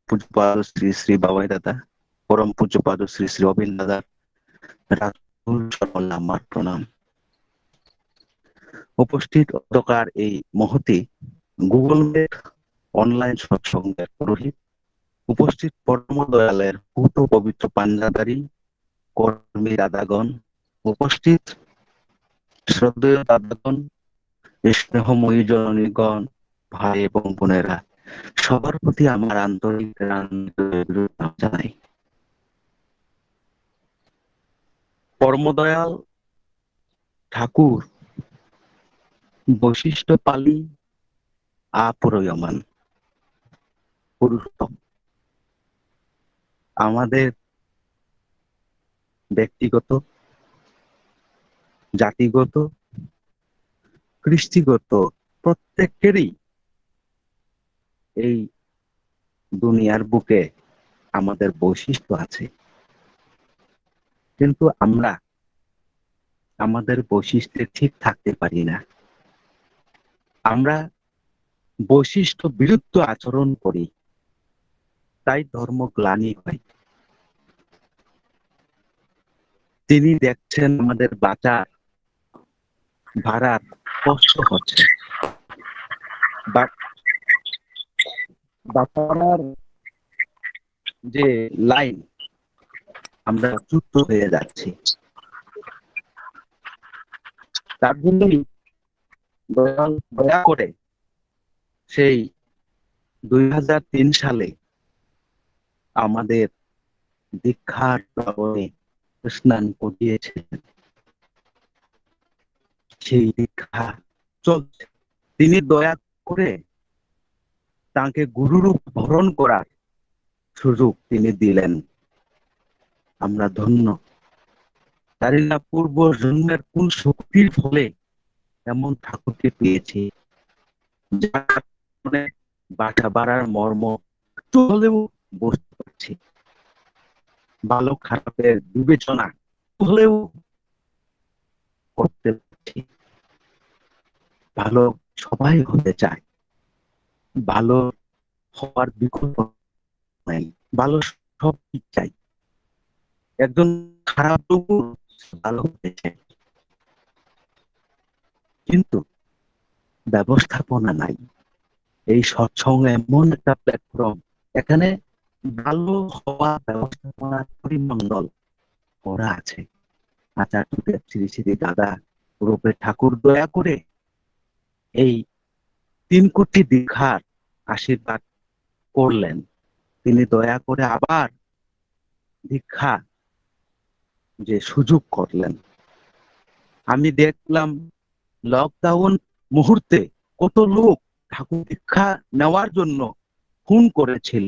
[SPEAKER 7] পূজ্যপাদ শ্রী শ্রী বাবাই দাদা, পরম পূজ্যপাদ শ্রী শ্রী অবিন দাদা, আমার প্রণাম। উপস্থিত অন্ধকার এই মহতি গুগল মেট অনলাইন সৎসঙ্গের পুরোহিত, উপস্থিত পরম দয়ালের পূত পবিত্র পাঞ্জাদারি কর্মী দাদাগণ, উপস্থিত শ্রদ্ধেয় দাদাগণ, স্নেহময়ী জননীগণ, ভাই এবং বোনেরা, সবার প্রতি আমার আন্তরিক জানাই। পরমদয়াল ঠাকুর বৈশিষ্ট্য পালি অপরিয়মান পুরুষোত্তম। আমাদের ব্যক্তিগত, জাতিগত, কৃষ্টিগত প্রত্যেকেরই এই দুনিয়ার বুকে আমাদের বৈশিষ্ট্য আছে, কিন্তু আমরা আমাদের বৈশিষ্ট্যে ঠিক থাকতে পারি না। আমরা বৈশিষ্ট্য বিরুদ্ধ আচরণ করি, তাই ধর্ম গ্লানি হয়। তিনি দেখছেন আমাদের বাঁচার ভাড়ার কষ্ট হচ্ছে, বাঁচার যে লাইন আমরা চ্যুত হয়ে যাচ্ছি। তার জন্যই দয়া করে সেই 2003 সালে আমাদের দীক্ষার পাবনে স্নান করিয়েছিলেন। সেই দীক্ষা চলছে। তিনি দয়া করে তাকে গুরুরূপ বরণ করার সুযোগ তিনি দিলেন। আমরা ধন্য। জানি না পূর্ব জন্মের কোন শক্তির ফলে এমন ঠাকুরকে পেয়েছি, বাটা বাড়ার মর্ম একটু হলেও বুঝতে পারছি, ভালো খারাপের বিবেচনা হলেও করতে পারছি। ভালো সবাই হতে চায়, ভালো হওয়ার বিকল্প নাই, ভালো সব ঠিক চাই। একজন খারাপ লোক ভালো হতে চায়, কিন্তু ব্যবস্থাপনা নাই। এই সৎসঙ্গ এমন একটা প্ল্যাটফর্ম, এখানে ভালো হওয়া ব্যবস্থাপনার পরিমণ্ডল করা আছে। আচার্যদেব শ্রী শ্রী দাদা রূপে ঠাকুর দয়া করে এই 3 কোটি দীক্ষার আশীর্বাদ করলেন। তিনি দয়া করে আবার দীক্ষা যে সুযোগ করলেন। আমি দেখলাম লকডাউন মুহূর্তে কত লোক ঠাকুর দীক্ষা নেওয়ার জন্য ফোন করেছিল,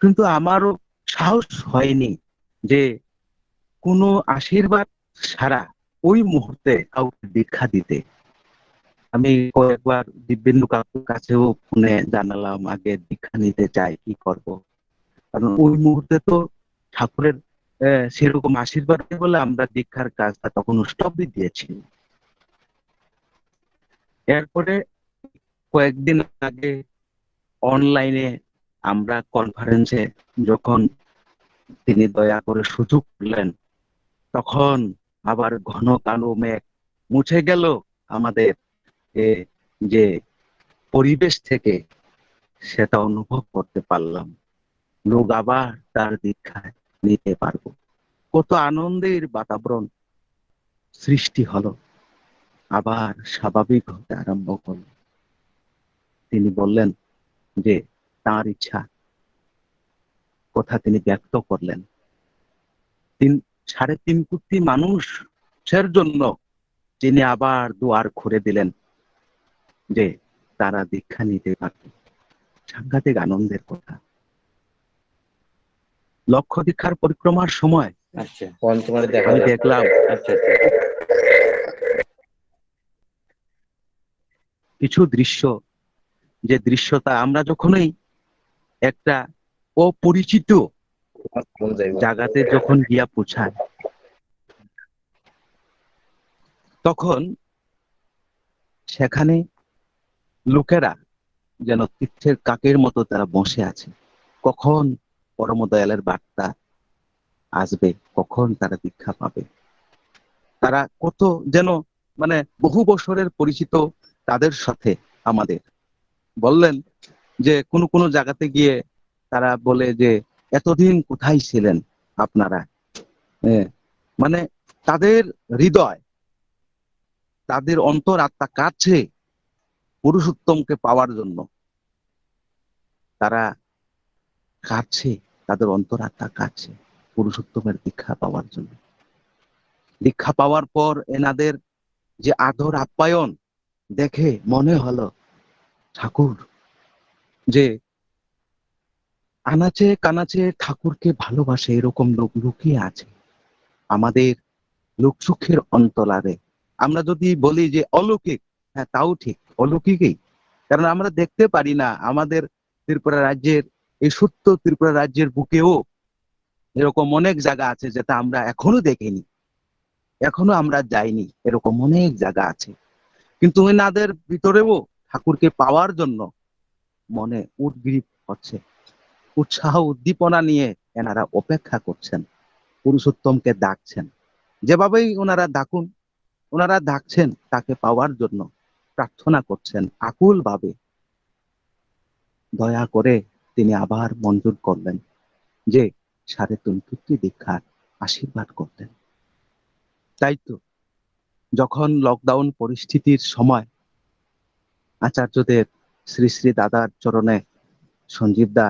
[SPEAKER 7] কিন্তু আমারও সাহস হয়নি যে কোনো আশীর্বাদ ছাড়া ওই মুহূর্তে কাউকে দীক্ষা দিতে। আমি কয়েকবার দিব্যেন্দু কাকুর কাছেও ফোনে জানালাম আগে দীক্ষা নিতে চাই, কি করব। কারণ ওই মুহূর্তে তো ঠাকুরের সেরকম আশীর্বাদ নেই বলে আমরা দীক্ষার কাজটা তখন স্টপ দিয়ে দিয়েছি। এরপরে কয়েকদিন আগে অনলাইনে আমরা কনফারেন্সে যখন তিনি দয়া করে সুযোগ দিলেন, তখন আবার ঘন কালো মেঘ মুছে গেল আমাদের যে পরিবেশ থেকে, সেটা অনুভব করতে পারলাম। লোক আবার তার দীক্ষায় নিতে পারবো। কত আনন্দের বাতাবরণ সৃষ্টি হলো, আবার স্বাভাবিক হতে আরম্ভ করলো। তিনি বললেন যে তার ইচ্ছা কথা তিনি ব্যক্ত করলেন। 3.5 কোটি মানুষের জন্য তিনি আবার দুয়ার খুলে দিলেন যে তারা দীক্ষা নিতে পারবে। সাংঘাতিক আনন্দের কথা। লক্ষ্য দীক্ষার পরিক্রমার সময় আমি দেখলাম কিছু দৃশ্য, যে দৃশ্যটা আমরা যখনই একটা অপরিচিত জায়গাতে যখন গিয়া পৌঁছায়, তখন সেখানে লোকেরা যেন তীর্থের কাকের মতো তারা বসে আছে। কখন পরম দয়ালের বার্তা আসবে, কখন তারা দীক্ষা পাবে। তারা কত যেন মানে বহু বছরের পরিচিত তাদের সাথে আমাদের বললেন যে কোন কোন জায়গাতে গিয়ে তারা বলে যে এতদিন কোথায় ছিলেন আপনারা। মানে তাদের হৃদয়, তাদের অন্তর আত্মা কাছে পুরুষোত্তমকে পাওয়ার জন্য। তারা কাছে, তাদের অন্তর আত্মা কাছে পুরুষোত্তমের দীক্ষা পাওয়ার জন্য। দীক্ষা পাওয়ার পর এনাদের যে আদর আপ্যায়ন দেখে মনে হলো ঠাকুর যে আনাচে কানাচে ঠাকুরকে ভালোবাসে এরকম লোক লুকিয়ে আছে আমাদের লোকসুখের অন্তরালে। আমরা যদি বলি যে অলৌকিক, হ্যাঁ তাও ঠিক, অলৌকিকই। কারণ আমরা দেখতে পারি না আমাদের ত্রিপুরা রাজ্যের, এই সত্য ত্রিপুরা রাজ্যের বুকেও এরকম অনেক জায়গা আছে যেটা আমরা এখনো দেখিনি, এখনো আমরা যাইনি। এরকম অনেক জায়গা আছে, কিন্তু এনাদের ভিতরেও ঠাকুরকে পাওয়ার জন্য মনে উদ্গ্রীব হচ্ছে, উৎসাহ উদ্দীপনা নিয়ে এনারা অপেক্ষা করছেন, পুরুষোত্তমকে ডাকছেন। যেভাবেই ওনারা ডাকুন, ওনারা ডাকছেন তাকে পাওয়ার জন্য, প্রার্থনা করছেন আকুল ভাবে। দয়া করে তিনি আবার মঞ্জুর করলেন যে 3.5 কোটি দীক্ষার আশীর্বাদ করতেন। তাই তো যখন লকডাউন পরিস্থিতির সময় আচার্যদের শ্রী শ্রী দাদার চরণে সঞ্জীব দা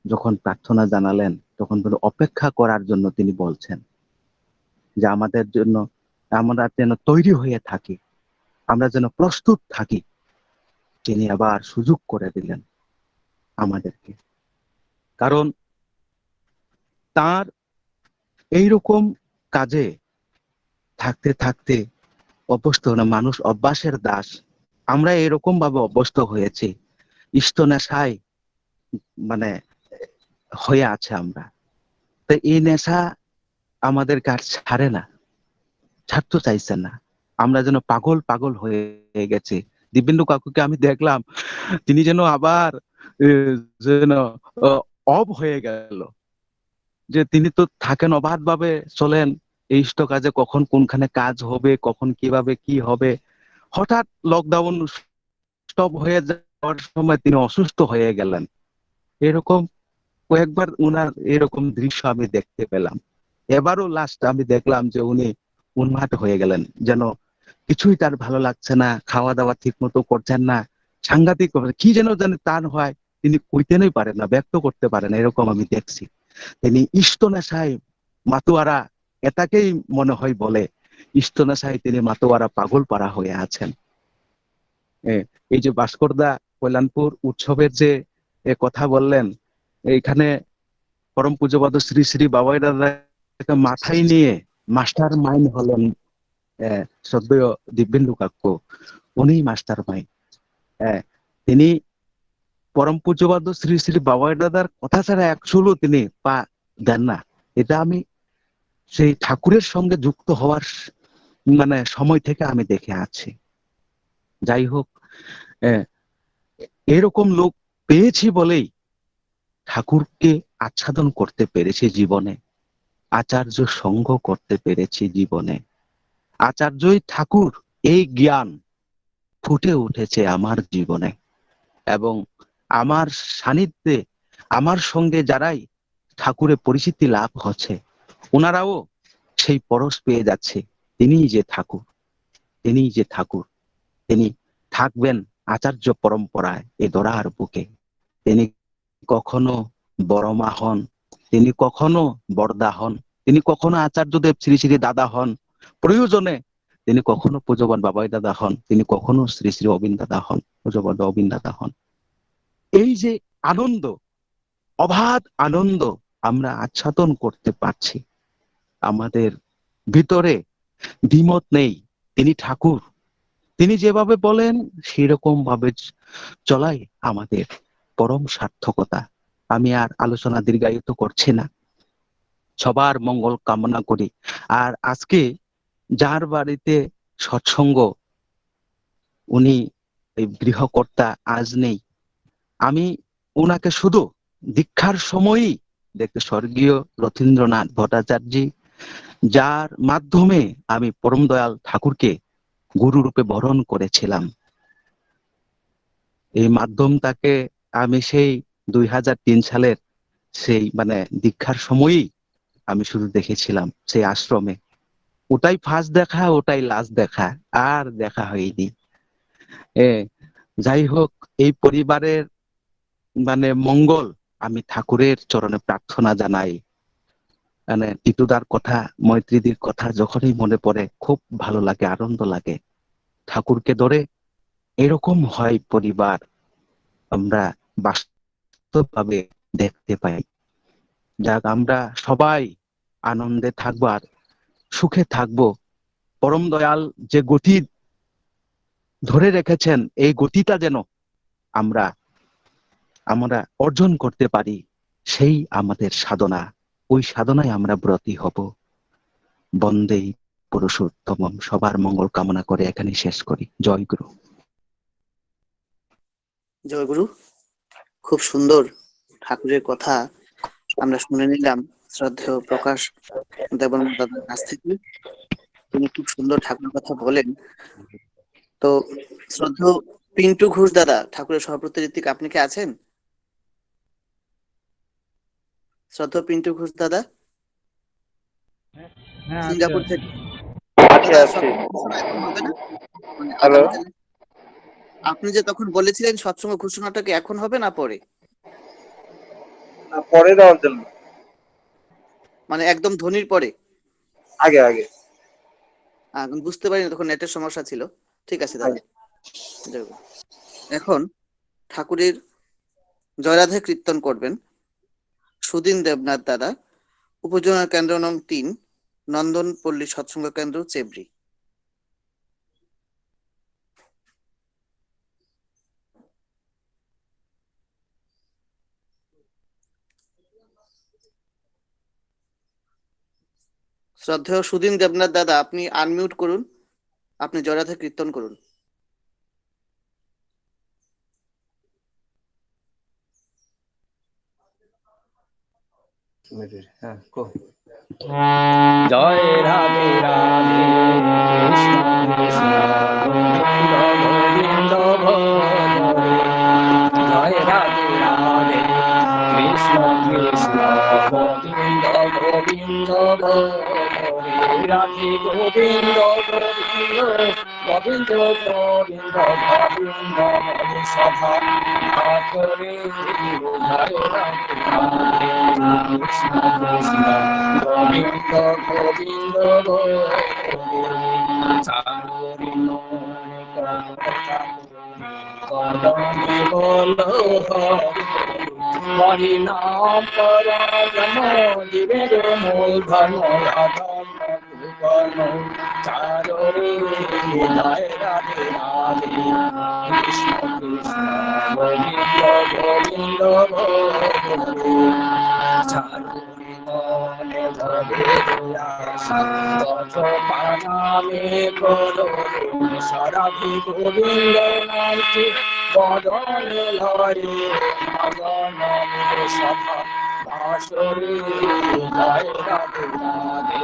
[SPEAKER 7] যখন প্রার্থনা জানালেন, তখন অপেক্ষা করার জন্য তিনি বলছেন যে আমাদের জন্য, আমরা যেন তৈরি হয়ে থাকি, আমরা যেন প্রস্তুত থাকি। তিনি আবার সুযোগ করে দিলেন আমাদেরকে। কারণ তার এইরকম কাজে থাকতে থাকতে অভ্যস্ত না, মানুষ অভ্যাসের দাস। আমরা এরকম ভাবে অভ্যস্ত হয়েছি, ইষ্ট নেশায় মানে হয়ে আছে আমরা। তো এই নেশা আমাদের কাজ ছাড়ে না, ছাড়তে চাইছে না। আমরা যেন পাগল পাগল হয়ে গেছে। দিব্যেন্দু কাকুকে আমি দেখলাম তিনি যেন আবার যেন অব হয়ে গেল, যে তিনি তো থাকেন অবাধ ভাবে চলেন এই ইষ্ট কাজে, কখন কোনখানে কাজ হবে, কখন কিভাবে কি হবে। হঠাৎ লকডাউন স্টপ হয়ে যাওয়ার সময় তিনি অসুস্থ হয়ে গেলেন। এরকম কয়েকবার উনার এরকম দৃশ্য আমি দেখতে পেলাম। এবারও লাস্ট আমি দেখলাম যে উনি উন্মাদ হয়ে গেলেন, যেন কিছুই তার ভালো লাগছে না, খাওয়া দাওয়া ঠিক মতো করছেন না, সাংঘাতিক কি যেন তার হয়, তিনি কইতেনই পারেন না, ব্যক্ত করতে পারেন না, এরকম আমি দেখছি। তিনি ইষ্ট নেশায় মাতোয়ারা, এটাকেই মনে হয় বলে, ইষ্ট নেশায় তিনি মাতোয়ারা পাগল পাড়া হয়ে আছেন। এই যে ভাস্করদা কল্যাণপুর উৎসবের যে কথা বললেন, এইখানে পরম পূজ্যপাদ শ্রী শ্রী বাবাই দাদাকে মাথায় নিয়ে মাস্টার মাইন্ড হলেন শ্রদ্ধেয় দিব্যেন্দু কাকু। উনি মাস্টার মাইন্ড। তিনি পরম পূজ্যপাদ শ্রী শ্রী বাবাই দাদার কথা ছাড়া একচুলও তিনি পা দেন না। এটা আমি সেই ঠাকুরের সঙ্গে যুক্ত হওয়ার মানে সময় থেকে আমি দেখে আছি। যাই হোক, এরকম লোক পেয়েছি বলেই ঠাকুরকে আচ্ছাদন করতে পেরেছি জীবনে, আচার্য সঙ্গ করতে পেরেছি জীবনে। আচার্যই ঠাকুর, এই জ্ঞান ফুটে উঠেছে আমার জীবনে, এবং আমার সান্নিধ্যে আমার সঙ্গে যারাই ঠাকুরের পরিচিতি লাভ হচ্ছে ওনারাও সেই পরশ পেয়ে যাচ্ছে। তিনিই যে ঠাকুর, তিনিই যে ঠাকুর, তিনি থাকবেন আচার্য পরম্পরায় এ ধরার বুকে। তিনি কখনো বড়মা হন, তিনি কখনো বড়দা হন, তিনি কখনো আচার্যদেব শ্রী শ্রী দাদা হন, প্রয়োজনে তিনি কখনো পূজ্যবান বাবাই দাদা হন, তিনি কখনো শ্রী শ্রী অবিন দাদা হন, পূজ্যবান অবিন দাদা হন। এই যে আনন্দ, অবাধ আনন্দ আমরা আচ্ছাদন করতে পারছি, আমাদের ভিতরে দ্বিমত নেই। তিনি ঠাকুর, তিনি যেভাবে বলেন সেরকম ভাবে চলাই আমাদের পরম সার্থকতা। আমি আর আলোচনা দীর্ঘায়িত করছি না, সবার মঙ্গল কামনা করি। আর আজকে যার বাড়িতে সৎসঙ্গ, উনি এই গৃহকর্তা আজ নেই, আমি উনাকে শুধু দীক্ষার সময়ই দেখতে, স্বর্গীয় রথীন্দ্রনাথ ভট্টাচার্য, যার মাধ্যমে আমি পরম দয়াল ঠাকুরকে গুরু রূপে বরণ করেছিলাম, এই মাধ্যমটাকে আমি সেই 2003 সালের সেই মানে দীক্ষার সময়ই আমি শুধু দেখেছিলাম সেই আশ্রমে। ওটাই ফার্স্ট দেখা, ওটাই লাস্ট দেখা, আর দেখা হয়নি। যাই হোক, এই পরিবারের মানে মঙ্গল আমি ঠাকুরের চরণে প্রার্থনা জানাই। মানে টিটুদার কথা, মৈত্রীদির কথা যখনই মনে পড়ে খুব ভালো লাগে, আনন্দ লাগে। ঠাকুরকে ধরে এরকম হয় পরিবার, আমরা বাস্তবভাবে দেখতে পাই। যাক, আমরা সবাই আনন্দে থাকবো আর সুখে থাকবো। পরম দয়াল যে গতি ধরে রেখেছেন, এই গতিটা যেন আমরা আমরা অর্জন করতে পারি, সেই আমাদের সাধনা। ওই সাধনায় আমরা ব্রতী হব। বন্দে পুরুষোত্তমম। সবার মঙ্গল কামনা করে এখানে শেষ করি। জয় গুরু।
[SPEAKER 1] জয় গুরু। খুব সুন্দর ঠাকুরের কথা আমরা শুনে নিলাম শ্রদ্ধেয় প্রকাশ দেববর্মা দাদার কাছ থেকে। তিনি খুব সুন্দর ঠাকুরের কথা বলেন। তো শ্রদ্ধেয় পিন্টু ঘোষ দাদা, ঠাকুরের সহপ্রতি ঋত্বিক, আপনি কি আছেন? শ্রদ্ধেয় পিন্টু ঘোষ দাদা সিঙ্গাপুর থেকে। দাদা, সৎসঙ্গ ঘোষণা এখন হবে না? মানে আগামীকাল আপনি যে তখন বলেছিলেন সৎসঙ্গ ঘোষণাটা কি এখন হবে না পরে?
[SPEAKER 11] পরে দেওয়ার জন্য,
[SPEAKER 1] মানে একদম ধ্বনির পরে?
[SPEAKER 11] আগে আগে।
[SPEAKER 1] আমি বুঝতে পারিনি, তখন নেটের সমস্যা ছিল। ঠিক আছে দাদা। এখন ঠাকুরের জয়রাধে কীর্তন করবেন সুদিন দেবনাথ দাদা, উপজেলা কেন্দ্র নং 3, নন্দনপল্লী সৎসঙ্গ কেন্দ্র, চেবড়ি। শ্রদ্ধেয় সুদিন দেবনাথ দাদা, আপনি আনমিউট করুন, আপনি জয়রাধে কীর্তন করুন।
[SPEAKER 12] জয় রাধে রাধে কৃষ্ণ কৃষ্ণ গোবিন্দ গোবিন্দ হরে। জয় রাধে রাধে কৃষ্ণ কৃষ্ণ গোবিন্দ গোবিন্দ হরে। রাধে গোবিন্দ গোবিন্দ গোবিন্দ গোবিন্দ গোবিন্দ হরে সভা করে। জয় রাধে রাধে কৃষ্ণ কৃষ্ণ গোবিন্দ গোবিন্দ কদমে বল হরি নাম পরাজম জীবের মূল ধর্ম আধম ভুবন চারণে জয় রাধে রাধে কৃষ্ণ কৃষ্ণ গোবিন্দ গোবিন্দ গোবিন্দ চারণে মনে ধরে আশা পথ পানামে করো সরাধি গোবিন্দ নামটি বদনে লয়ে মদন সভা ভাসরে জয় রাধে রাধে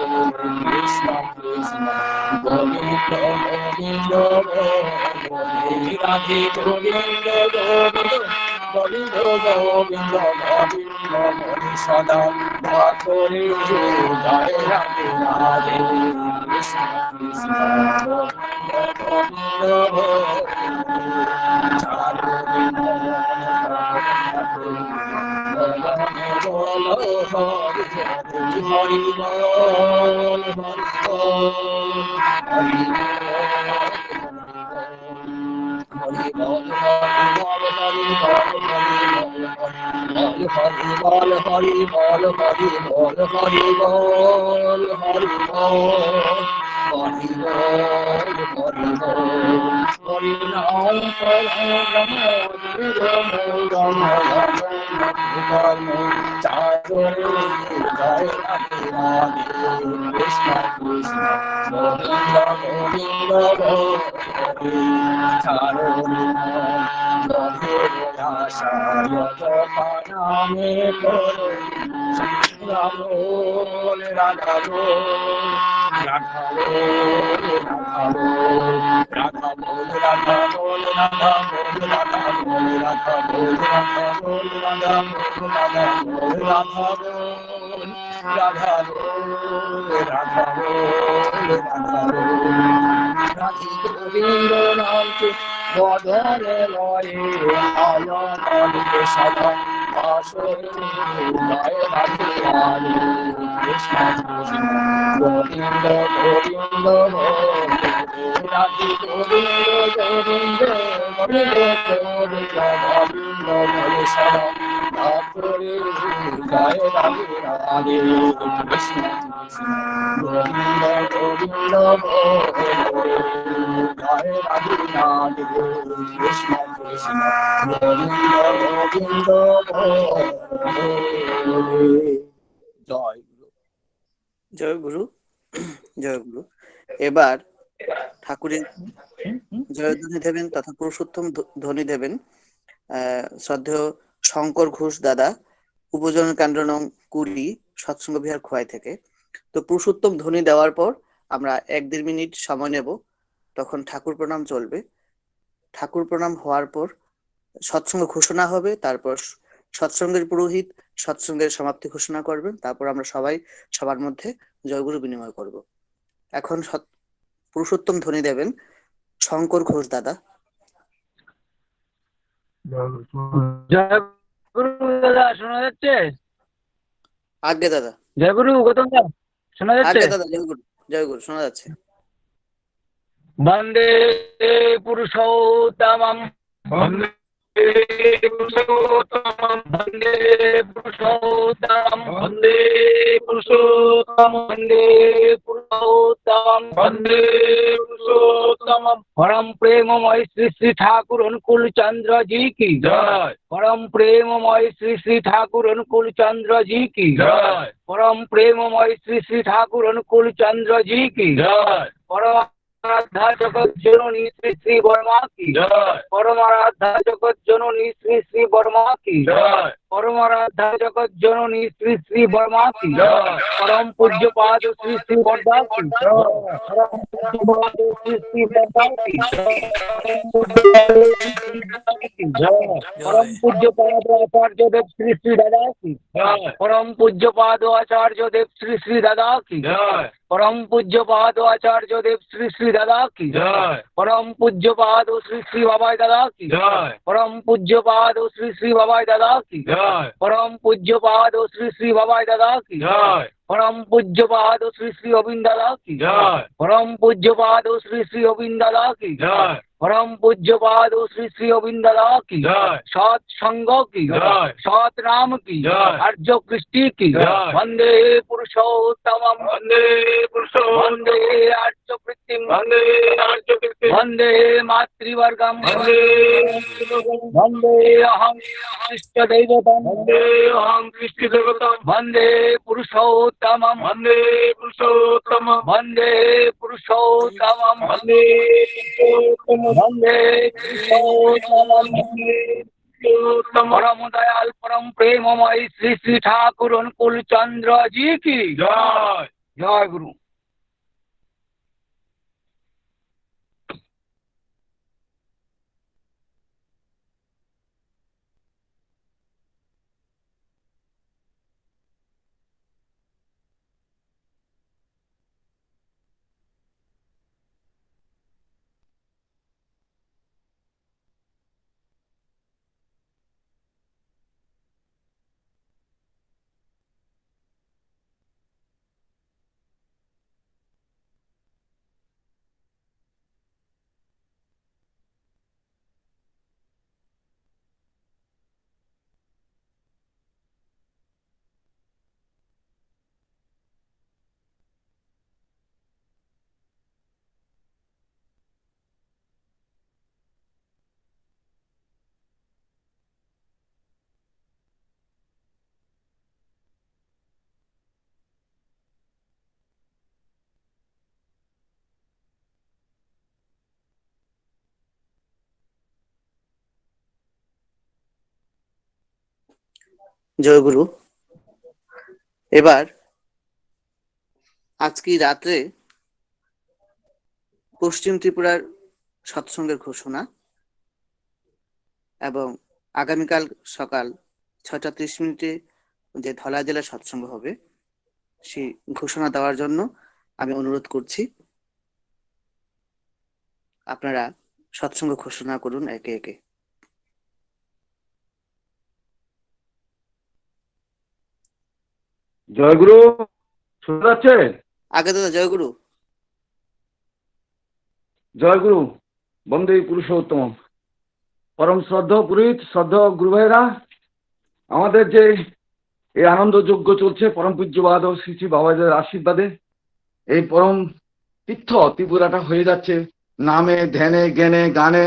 [SPEAKER 12] কৃষ্ণ কৃষ্ণ গোবিন্দ গোবিন্দ গোবিন্দ রাধে গোবিন্দ গোবিন্দ গোবিন্দ গোবিন্দ গোবিন্দ হরি সদা ভাসরে জয় রাধে রাধে কৃষ্ণ কৃষ্ণ গোবিন্দ হরি বল হরি বল হরি বল হরি বল হরি বল হরি বল হরি বল হরি বল হরি বল হরি নাম রম রম রম রম চারণে জয় রাধে রাধে কৃষ্ণ কৃষ্ণ গোবিন্দ গোবিন্দ চারণে আশায় পানামে করো রাম রাধা রাধা রাধা রাধা রাধা রাধা রাধা রাধা রাধা রাধি গোবিন্দ নামকে বদলে লয়ে আয়তনে সদা আসরে জয় রাধে রাধে কৃষ্ণ কৃষ্ণ গোবিন্দ গোবিন্দ রাধি গোবিন্দ গোবিন্দ গোবিন্দ গোবিন্দ গোবিন্দ হরে সদা আসরে জয় রাধে রাধে কৃষ্ণ কৃষ্ণ গোবিন্দ গোবিন্দ জয় রাধে রাধে কৃষ্ণ কৃষ্ণ গোবিন্দ গোবিন্দ জয়
[SPEAKER 1] জয় গুরু জয় গুরু। এবার ঠাকুরের জয়ধ্বনি দেবেন তথা পুরুষোত্তম ধ্বনি দেবেন শ্রদ্ধেয় শঙ্কর ঘোষ দাদা, উপজন কাণ্ড নং 20, সৎসঙ্গ বিহার খোয়াই থেকে। তো পুরুষোত্তম ধ্বনি দেওয়ার পর আমরা 1-1.5 মিনিট সময় নেব, তখন ঠাকুর প্রণাম চলবে। ঠাকুর প্রণাম হওয়ার পর সৎসঙ্গ ঘোষণা হবে, তারপর সৎসঙ্গের পুরোহিত সৎসঙ্গের সমাপ্তি ঘোষণা করবেন, তারপর আমরা সবাই সবার মধ্যে জয়গুরু বিনিময় করব। এখন পুরুষোত্তম ধ্বনি দেবেন শঙ্কর ঘোষ দাদা।
[SPEAKER 13] জয়গুরু দাদা শোনা যাচ্ছে?
[SPEAKER 1] আজ্ঞে দাদা।
[SPEAKER 13] জয়গুরু গৌতম দা শোনা যাচ্ছে?
[SPEAKER 1] আজ্ঞে দাদা। জয়গুরু জয়গুরু শোনা যাচ্ছে।
[SPEAKER 13] বন্দে পুরুষোত্তমম বন্দে পুরুষোত্তমম বন্দে পুরুষোত্তমম বন্দে পুরুষোত্তমম বন্দে পুরুষোত্তমম বন্দে পুরুষোত্তমম। परम प्रेममय श्री श्री ठाकुर अनुकूल चंद्र जी की जय। परम प्रेममय श्री श्री ठाकुर अनुकूल चंद्र जी की जय। परम प्रेममय श्री श्री ठाकुर अनुकूल चंद्र जी की जय। परम आराध्या जगत जननी श्री श्री वर्मा की जय। परम आराध्या जगत जननी श्री श्री वर्मा की जय। परम आराध्या जगत जननी श्री श्री वर्मा की जय। परम पूज्य पाद श्री श्री वर्धा की जय। परम पूज्य पाद श्री श्री वर्धा की जय। परम पूज्य पाद आचार्य देव श्री श्री दादा की जय। परम पूज्य पाद आचार्य देव श्री श्री दादा की जय। परम पूज्य पाद आचार्य देव श्री श्री दादा की जय। परम पूज्य पाद श्री श्री बाबाई दादा की जय। परम पूज्य पाद श्री श्री बाबाई दादा की जय। परम पूज्य पाद श्री श्री बाबाई दादा की जय। परम पूज्य पाद श्री श्री गोविंद दादा की जय। परम पूज्य पाद श्री श्री गोविंद दादा की जय। परम पूज्यपाद श्री श्री अविंददा की सत्संग की सत नाम की आर्य कृष्टि की वंदे पुरुषोत्तम वंदे वंदे आर्य कृष्टि वंदे मातृवर्गम वंदे अहं कृष्ण दैवतम वंदे अहं कृष्ण दैवतम वंदे पुरुषोत्तम वंदे पुरुषोत्तम वंदे पुरुषोत्तम वंदे वंदे परम दयाल परम प्रेममय श्री श्री ठाकुर अनुकूल चंद्र जी की जय। जय गुरु।
[SPEAKER 1] জয় গুরু। এবার আজকে রাত্রে পশ্চিম ত্রিপুরার সৎসঙ্গের ঘোষণা এবং আগামীকাল সকাল 6:30 যে ধলাই জেলার সৎসঙ্গ হবে সেই ঘোষণা দেওয়ার জন্য আমি অনুরোধ করছি। আপনারা সৎসঙ্গ ঘোষণা করুন একে একে।
[SPEAKER 14] জয়গুরু শোনা যাচ্ছে?
[SPEAKER 1] আগে দাদা জয়গুরু।
[SPEAKER 14] জয়গুরু বন্দে পুরুষোত্তম। পরম শ্রদ্ধা পুরোহিত, শ্রদ্ধা গুরু ভাইরা, আমাদের যে এই আনন্দ যজ্ঞ চলছে পরম পূজ্যবাদ ও শ্রী শ্রী বাবাজির আশীর্বাদে এই পরম তীর্থ ত্রিপুরাটা হয়ে যাচ্ছে নামে ধ্যানে জ্ঞানে গানে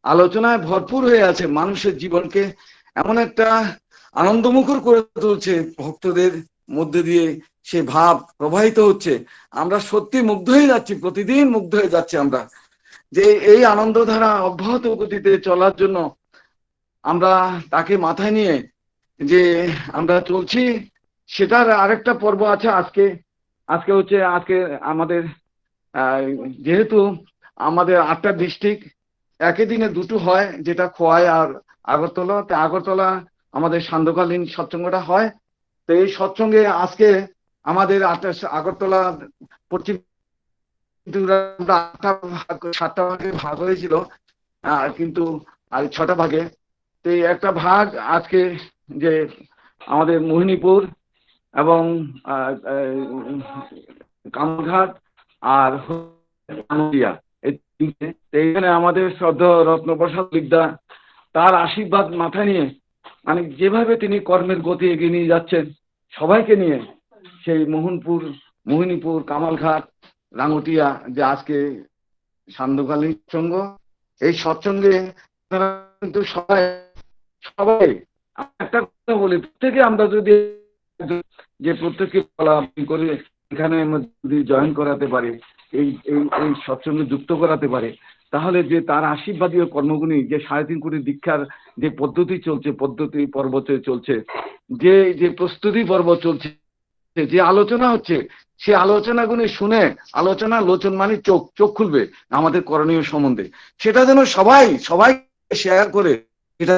[SPEAKER 14] আলোচনায় ভরপুর হয়ে আছে। মানুষের জীবনকে এমন একটা আনন্দমুখর করে তুলছে, ভক্তদের মধ্যে দিয়ে সে ভাব প্রবাহিত হচ্ছে। আমরা সত্যি মুগ্ধ হয়ে যাচ্ছি, প্রতিদিন মুগ্ধ হয়ে যাচ্ছি আমরা যে এই আনন্দধারা অব্যাহত গতিতে চলার জন্য আমরা তাকে মাথায় নিয়ে যে আমরা চলছি। সেটার আরেকটা পর্ব আছে আজকে। আজকে আমাদের যেহেতু আমাদের 8টা ডিস্ট্রিক্ট একই দিনে দুটো হয়, যেটা খোয়াই আর আগরতলা। আগরতলা আমাদের সান্ধ্যকালীন সৎসঙ্গটা হয়। তো এই সৎসঙ্গে আজকে আমাদের আগরতলা পশ্চিম 7টা ভাগে ভাগ হয়েছিল, কিন্তু আর 6টা ভাগে। তো এই একটা ভাগ আজকে যে আমাদের মোহিনীপুর এবং কামঘাট আর এইখানে আমাদের শ্রদ্ধা রত্নপ্রসাদ বিদ্যা তার আশীর্বাদ মাথায় নিয়ে মানে যেভাবে তিনি কর্মের গতি এগিয়ে নিয়ে যাচ্ছেন সবাইকে নিয়ে সেই মোহিনীপুর কামালঘাট রাঙ্গুটিয়া যে আজকে সান্ধ্যকালীন সৎসঙ্গ, এই সৎসঙ্গে কিন্তু সবাই একটা কথা বলি, প্রত্যেকে আমরা যদি যে প্রত্যেককে বলা করে এখানে যদি জয়েন করাতে পারে, এই এই সৎসঙ্গে যুক্ত করাতে পারে, তাহলে যে তার আশীর্বাদীয় কর্মগুণী যে 3.5 কোটি দীক্ষার যে পদ্ধতি চলছে, পদ্ধতি পর্ব চলছে, যে প্রস্তুতি পর্ব চলছে, যে আলোচনা হচ্ছে, সে আলোচনাগুলি শুনে আলোচনা লোচন মানে চোখ খুলবে আমাদের করণীয় সম্বন্ধে। সেটা যেন সবাই শেয়ার করে এটা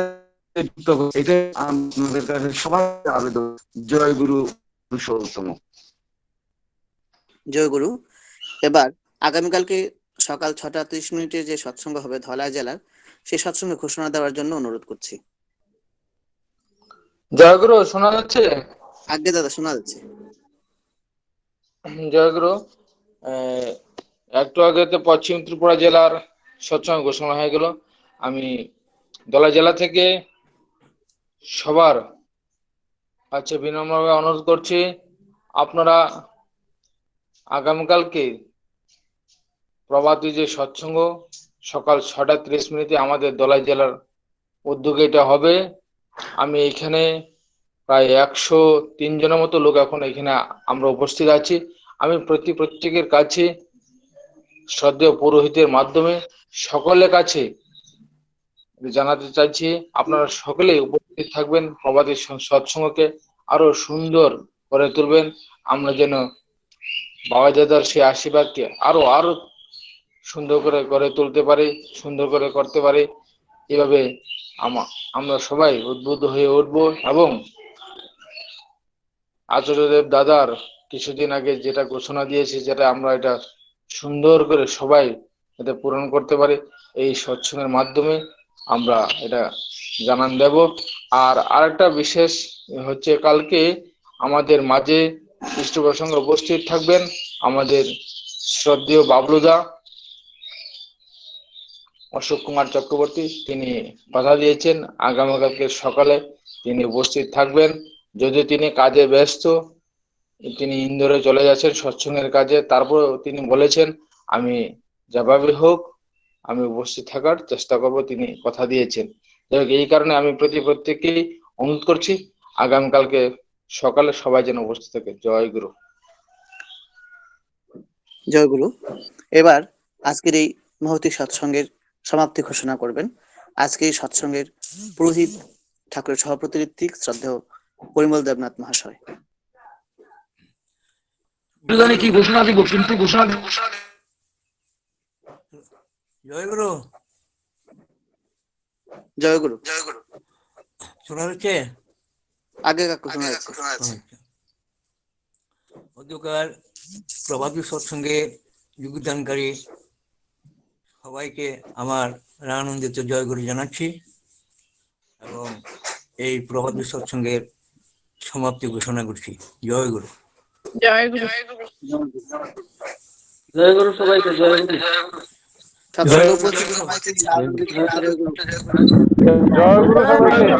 [SPEAKER 14] আমাদের কাছে সবাই আবেদন। জয় গুরু পুরুষোত্তম।
[SPEAKER 1] জয় গুরু। এবার আগামীকালকে সকাল 6:30 যে সৎসঙ্গ হবে ধলাই জেলার, সেই সৎসঙ্গে ঘোষণা দেওয়ার জন্য অনুরোধ করছি।
[SPEAKER 2] জয়গুরু শোনা যাচ্ছে?
[SPEAKER 1] আগে দাদা শোনা যাচ্ছে।
[SPEAKER 2] জয়গুরু, একটু আগে তো পশ্চিম ত্রিপুরা জেলার
[SPEAKER 13] সৎসঙ্গ ঘোষণা হয়ে গেল। আমি ধলাই জেলা থেকে সবার কাছে বিনম্রভাবে অনুরোধ করছি, আপনারা আগামীকালকে প্রভাতী যে সৎসঙ্গ সকাল 6:30 আমাদের ধলাই জেলার উদ্যোগে এটা হবে। আমি এখানে প্রায় 103 জনের মতো লোক এখন এখানে আমরা উপস্থিত আছি। আমি প্রত্যেকের কাছে শ্রদ্ধেয় পুরোহিতের মাধ্যমে সকলের কাছে জানাতে চাইছি, আপনারা সকলেই উপস্থিত থাকবেন, প্রভাতী সৎসঙ্গকে আরো সুন্দর করে তুলবেন। আমরা যেন বাবা দাদার সেই আশীর্বাদকে আরো সুন্দর করে গড়ে তুলতে পারি, সুন্দর করে করতে পারি। এভাবে আমরা সবাই উদ্বুদ্ধ হয়ে উঠব এবং আচার্যদেব দাদার কিছুদিন আগে যেটা ঘোষণা দিয়েছে, যেটা আমরা এটা সুন্দর করে সবাই এটা পূরণ করতে পারি, এই সৎসঙ্গের মাধ্যমে আমরা এটা জানান দেব। আর আরেকটা বিশেষ হচ্ছে, কালকে আমাদের মাঝে পৃষ্ঠপোষক সঙ্গে উপস্থিত থাকবেন আমাদের শ্রদ্ধেয় বাবলুদা অশোক কুমার চক্রবর্তী। তিনি কথা দিয়েছেন আগামীকালকে সকালে তিনি উপস্থিত থাকবেন। যদি তিনি কাজে ব্যস্ত, তিনি ইন্দোরে চলে যাচ্ছেন সৎসঙ্গের কাজে, তারপর তিনি বলেছেন আমি যেভাবে হোক আমি উপস্থিত থাকার চেষ্টা করব, তিনি কথা দিয়েছেন। এই কারণে আমি প্রত্যেককেই অনুরোধ করছি আগামীকালকে সকালে সবাই যেন উপস্থিত থাকে। জয় গুরু।
[SPEAKER 1] জয় গুরু। এবার আজকের এই মহতী সৎসঙ্গের সমাপ্তি ঘোষণা করবেন আজকে এই সৎসঙ্গের পুরোহিত ঠাকুরের সহপ্রতিনিধি শ্রদ্ধেয় পরিমল দেবনাথ মহাশয়।
[SPEAKER 14] কি ঘোষণা দিব, কিন্তু ঘোষণা
[SPEAKER 15] জয় গুরু।
[SPEAKER 1] জয় গুরু।
[SPEAKER 15] শোনা যাচ্ছে?
[SPEAKER 1] আগে কাকু শোনা যাচ্ছে।
[SPEAKER 15] অধ্যকার প্রভাতী সৎসঙ্গে যোগদানকারী সবাইকে আমার আনন্দিত জয় গুরু জানাচ্ছি এবং এই প্রভাতী সৎসঙ্গের সমাপ্তি ঘোষণা করছি। জয় গুরু।
[SPEAKER 16] জয় গুরু।
[SPEAKER 17] জয় গুরু সবাইকে। জয় গুরু।
[SPEAKER 4] জয় গুরু সবাইকে।